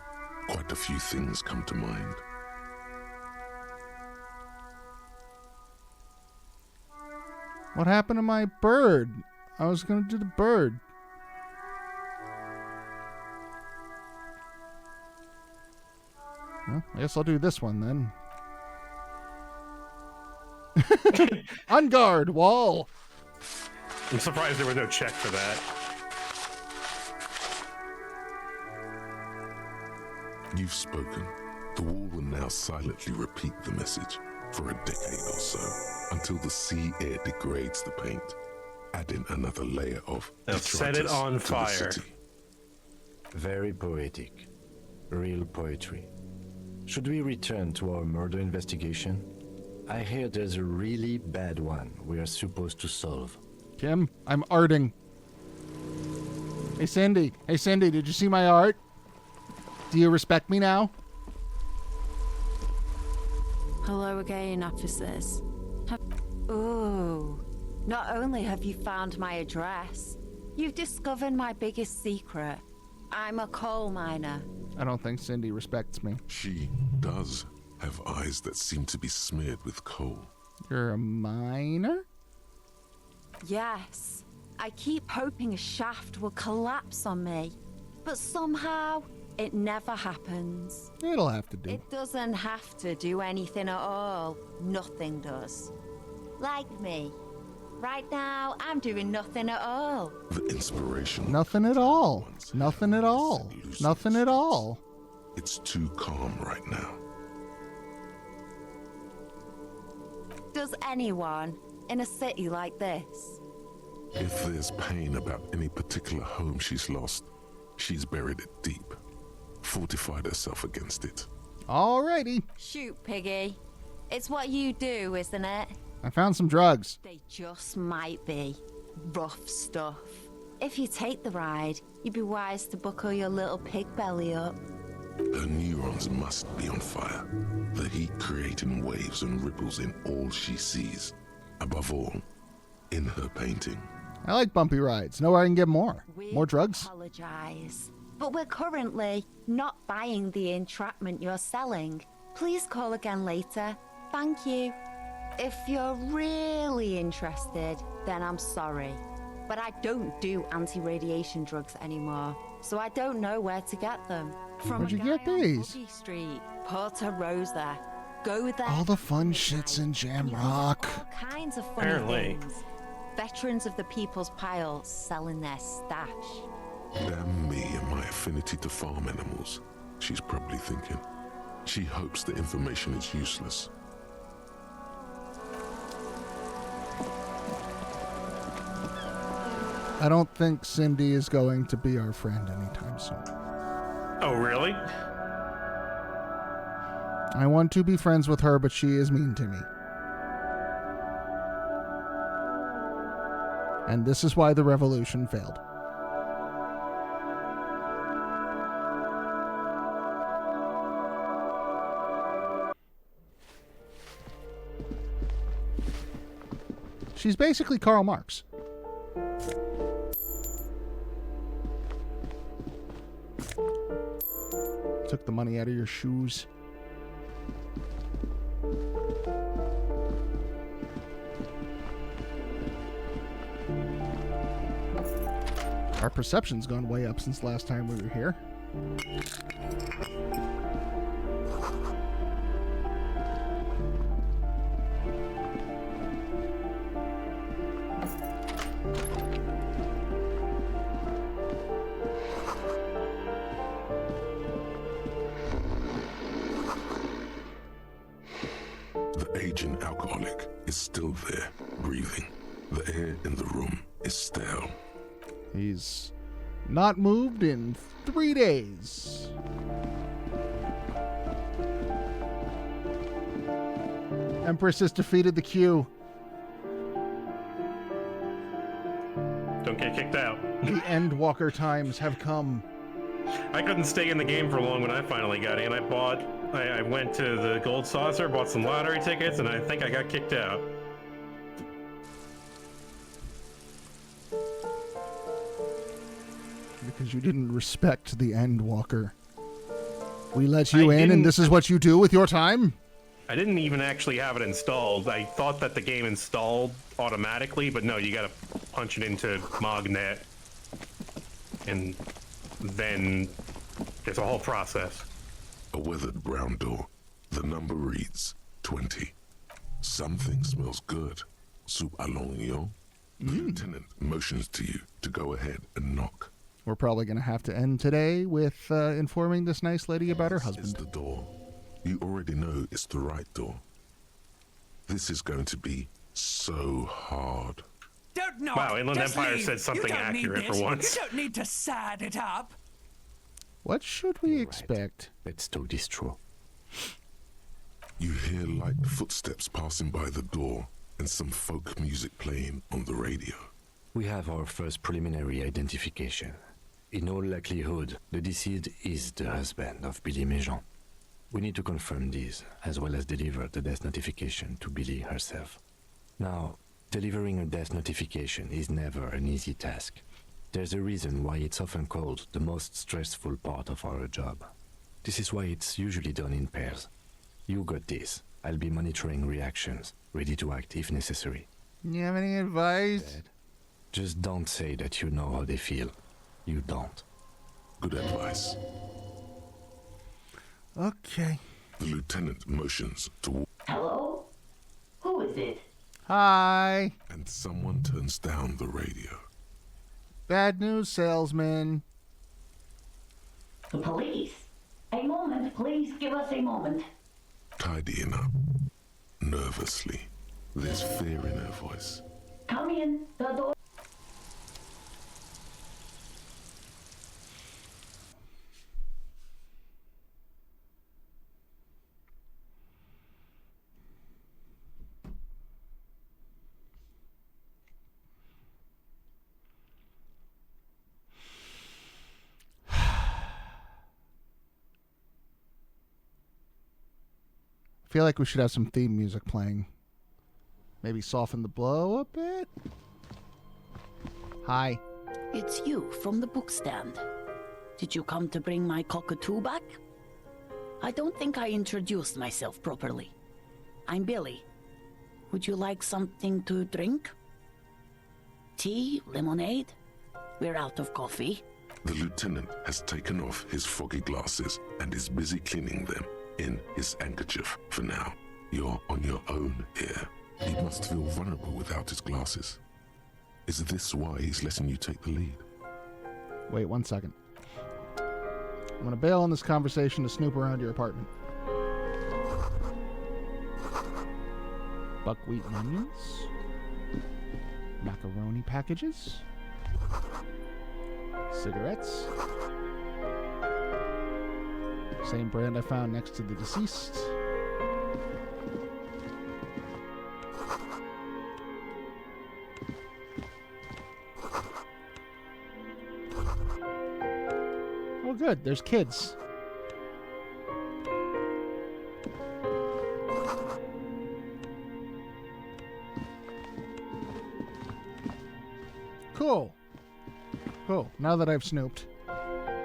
Quite a few things come to mind. What happened to my bird? I was going to do the bird. Well, I guess I'll do this one then. On guard, wall. I'm surprised there was no check for that. You've spoken. The wall will now silently repeat the message for a decade or so, until the sea air degrades the paint, adding another layer of now set it on fire. Very poetic. Real poetry. Should we return to our murder investigation? I hear there's a really bad one we are supposed to solve. Kim, I'm arting. Hey, Cindy. Hey, Cindy, did you see my art? Do you respect me now? Hello again, officers. Ooh. Not only have you found my address, you've discovered my biggest secret. I'm a coal miner. I don't think Cindy respects me. She does have eyes that seem to be smeared with coal. You're a miner? Yes. I keep hoping a shaft will collapse on me, but somehow it never happens. It'll have to do. It doesn't have to do anything at all. Nothing does. Like me. Right now, I'm doing nothing at all. The inspiration. Nothing at all. Nothing at all. Nothing at all. It's too calm right now. Does anyone in a city like this? If there's pain about any particular home she's lost, she's buried it deep, fortified herself against it. Alrighty. Shoot, Piggy. It's what you do, isn't it? I found some drugs. They just might be. Rough stuff. If you take the ride, you'd be wise to buckle your little pig belly up. Her neurons must be on fire, the heat creating waves and ripples in all she sees. Above all, in her painting. I like bumpy rides. Know where I can get more. More drugs? Apologize, but we're currently not buying the entrapment you're selling. Please call again later. Thank you. If you're really interested, then I'm sorry. But I don't do anti-radiation drugs anymore, so I don't know where to get them. Where'd you get these? Buggy Street, Porta Rosa. Go there. All the fun shits in Jamrock. All kinds of funny things. Veterans of the People's Pile selling their stash. Damn me and my affinity to farm animals, she's probably thinking. She hopes the information is useless. I don't think Cindy is going to be our friend anytime soon. Oh, really? I want to be friends with her, but she is mean to me. And this is why the revolution failed. She's basically Karl Marx. Took the money out of your shoes. Our perception's gone way up since last time we were here. The aging alcoholic is still there, breathing. The air in the room is stale. He's not moved in 3 days. Empress has defeated the queue. Don't get kicked out. The Endwalker times have come. I couldn't stay in the game for long when I finally got in. I went to the Gold Saucer, bought some lottery tickets, and I think I got kicked out. Because you didn't respect the Endwalker. We let you in, and this is what you do with your time? I didn't even actually have it installed. I thought that the game installed automatically, but no, you gotta punch it into Mognet. And then it's a whole process. A weathered brown door. The number reads 20. Something smells good. Soup à l'oignon. The lieutenant motions to you to go ahead and knock. We're probably going to have to end today with informing this nice lady about her husband. It's the door. You already know it's the right door. This is going to be so hard. Don't knock. Wow, Inland Just Empire leave. said something You don't need accurate this. for once. You don't need to sad it up. What should we expect? Let's talk this through. You hear light footsteps passing by the door and some folk music playing on the radio. We have our first preliminary identification. In all likelihood, the deceased is the husband of Billy Méjean. We need to confirm this, as well as deliver the death notification to Billy herself. Now, delivering a death notification is never an easy task. There's a reason why it's often called the most stressful part of our job. This is why it's usually done in pairs. You got this. I'll be monitoring reactions, ready to act if necessary. You have any advice? Just don't say that you know how they feel. You don't. Good advice. Okay. The lieutenant motions toward... Hello? Who is it? Hi. And someone turns down the radio. Bad news, salesman. The police. A moment, please. Give us a moment. Tidying up. Nervously. There's fear in her voice. Come in. The door. I feel like we should have some theme music playing. Maybe soften the blow a bit? Hi. It's you from the bookstand. Did you come to bring my cockatoo back? I don't think I introduced myself properly. I'm Billy. Would you like something to drink? Tea? Lemonade? We're out of coffee. The lieutenant has taken off his foggy glasses and is busy cleaning them in his handkerchief for now. You're on your own here. He must feel vulnerable without his glasses. Is this why he's letting you take the lead? Wait 1 second. I'm going to bail on this conversation to snoop around your apartment. Buckwheat and onions. Macaroni packages. Cigarettes. Same brand I found next to the deceased. Oh good, there's kids. Cool. Cool, now that I've snooped.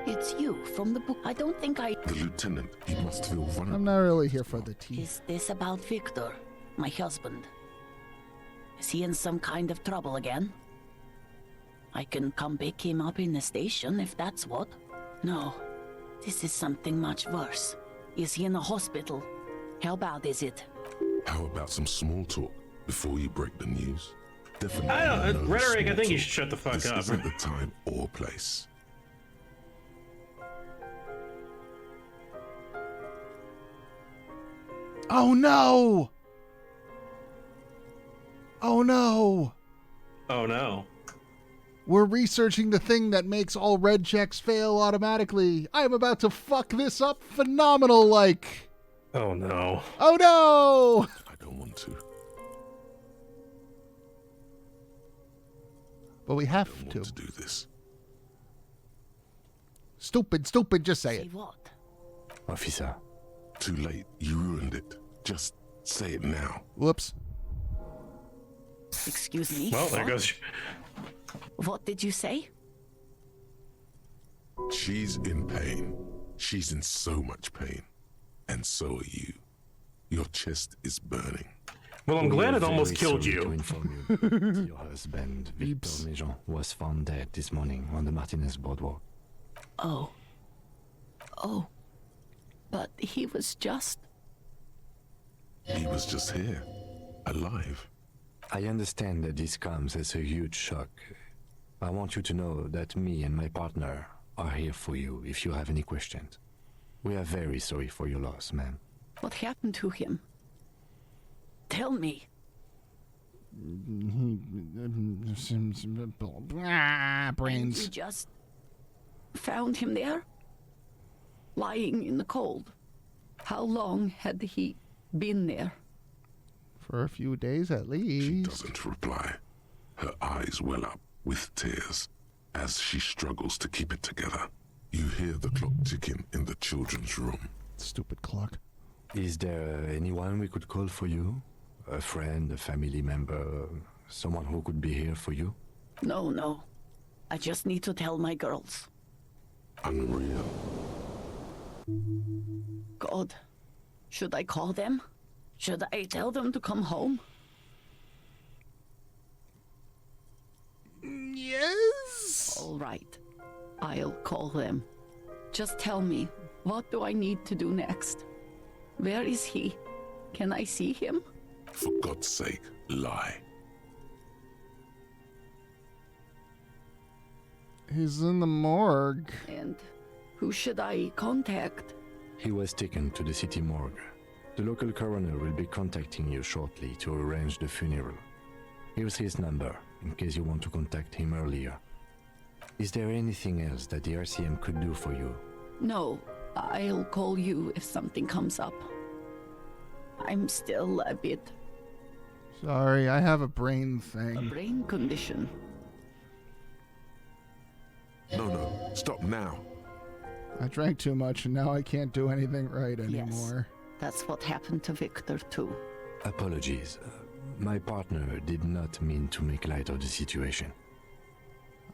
It's you from the book. I don't think I... The lieutenant, he must feel vulnerable. I'm not really here for the tea. Is this about Victor, my husband? Is he in some kind of trouble again? I can come pick him up in the station if that's what. No, this is something much worse. Is he in the hospital? How bad is it? How about some small talk before you break the news? Definitely. I don't, no Rhetoric, I small think you talk. should shut the fuck This up. isn't the time or place. Oh no! Oh no! Oh no. We're researching the thing that makes all red checks fail automatically. I'm about to fuck this up phenomenal like. Oh no. Oh no! I don't want to. But we have I don't want to do this. Stupid, just say it. What? Officer. Too late. You ruined it. Just say it now. Whoops. Excuse me? Well, there what? goes. What did you say? She's in pain. She's in so much pain. And so are you. Your chest is burning. Well, I'm glad it almost killed To you. inform you that your husband, Victor Méjean, was found dead this morning on the Martinez boardwalk. Oh. Oh. But he was just... He was just here. Alive. I understand that this comes as a huge shock. I want you to know that me and my partner are here for you if you have any questions. We are very sorry for your loss, ma'am. What happened to him? Tell me. Brains. You just found him there? Lying in the cold. How long had he been there? For a few days at least. She doesn't reply. Her eyes well up with tears as she struggles to keep it together. You hear the clock ticking in the children's room. Stupid clock. Is there anyone we could call for you? A friend, a family member, someone who could be here for you? No. I just need to tell my girls. Unreal. God, should I call them? Should I tell them to come home? Yes. All right. I'll call them. Just tell me, what do I need to do next? Where is he? Can I see him? For God's sake, lie. He's in the morgue. And who should I contact? He was taken to the city morgue. The local coroner will be contacting you shortly to arrange the funeral. Here's his number, in case you want to contact him earlier. Is there anything else that the RCM could do for you? No, I'll call you if something comes up. I'm still a bit... Sorry, I have a brain thing. A brain condition. No, stop now. I drank too much and now I can't do anything right anymore. Yes, that's what happened to Victor too. Apologies. My partner did not mean to make light of the situation.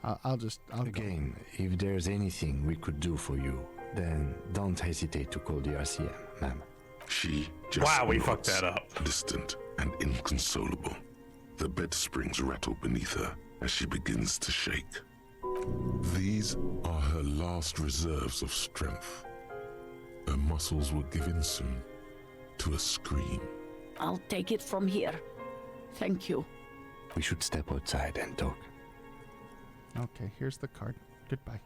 I'll Again, if there's anything we could do for you, then don't hesitate to call the RCM, ma'am. She just Wow, we nods, fucked that up. distant and inconsolable. The bed springs rattle beneath her as she begins to shake. These are her last reserves of strength. Her muscles will give in soon to a scream. I'll take it from here. Thank you. We should step outside and talk. Okay, here's the card. Goodbye.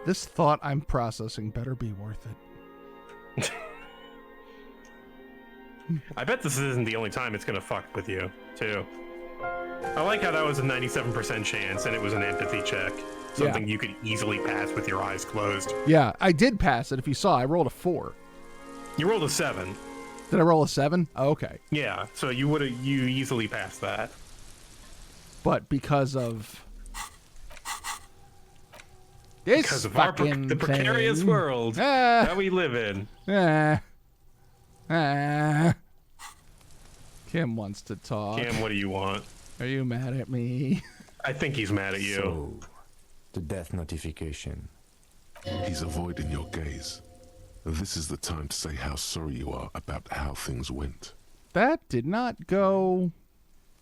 This thought I'm processing better be worth it. I bet this isn't the only time it's gonna fuck with you, too. I like how that was a 97% chance and it was an empathy check. Something you could easily pass with your eyes closed. Yeah, I did pass it. If you saw, I rolled a 4. You rolled a 7. Did I roll a 7? Oh, okay. Yeah, so you easily passed that. But because of because of the precarious world that we live in. Kim wants to talk. Kim, what do you want? Are you mad at me? I think he's mad at you. So, the death notification. He's avoiding your gaze. This is the time to say how sorry you are about how things went. That did not go...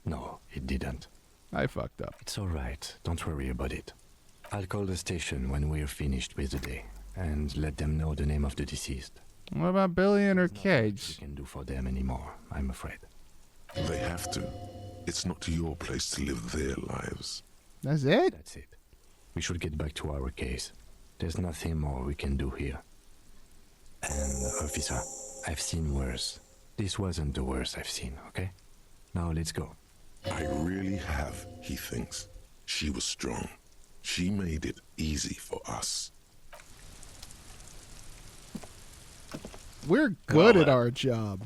No, it didn't. I fucked up. It's all right. Don't worry about it. I'll call the station when we're finished with the day and let them know the name of the deceased. What about Billy and her We kids? can do for them anymore, I'm afraid. They have to. It's not your place to live their lives. That's it? That's it. We should get back to our case. There's nothing more we can do here. And, officer, I've seen worse. This wasn't the worst I've seen, okay? Now let's go. I really have, he thinks. She was strong. She made it easy for us. We're good at our job.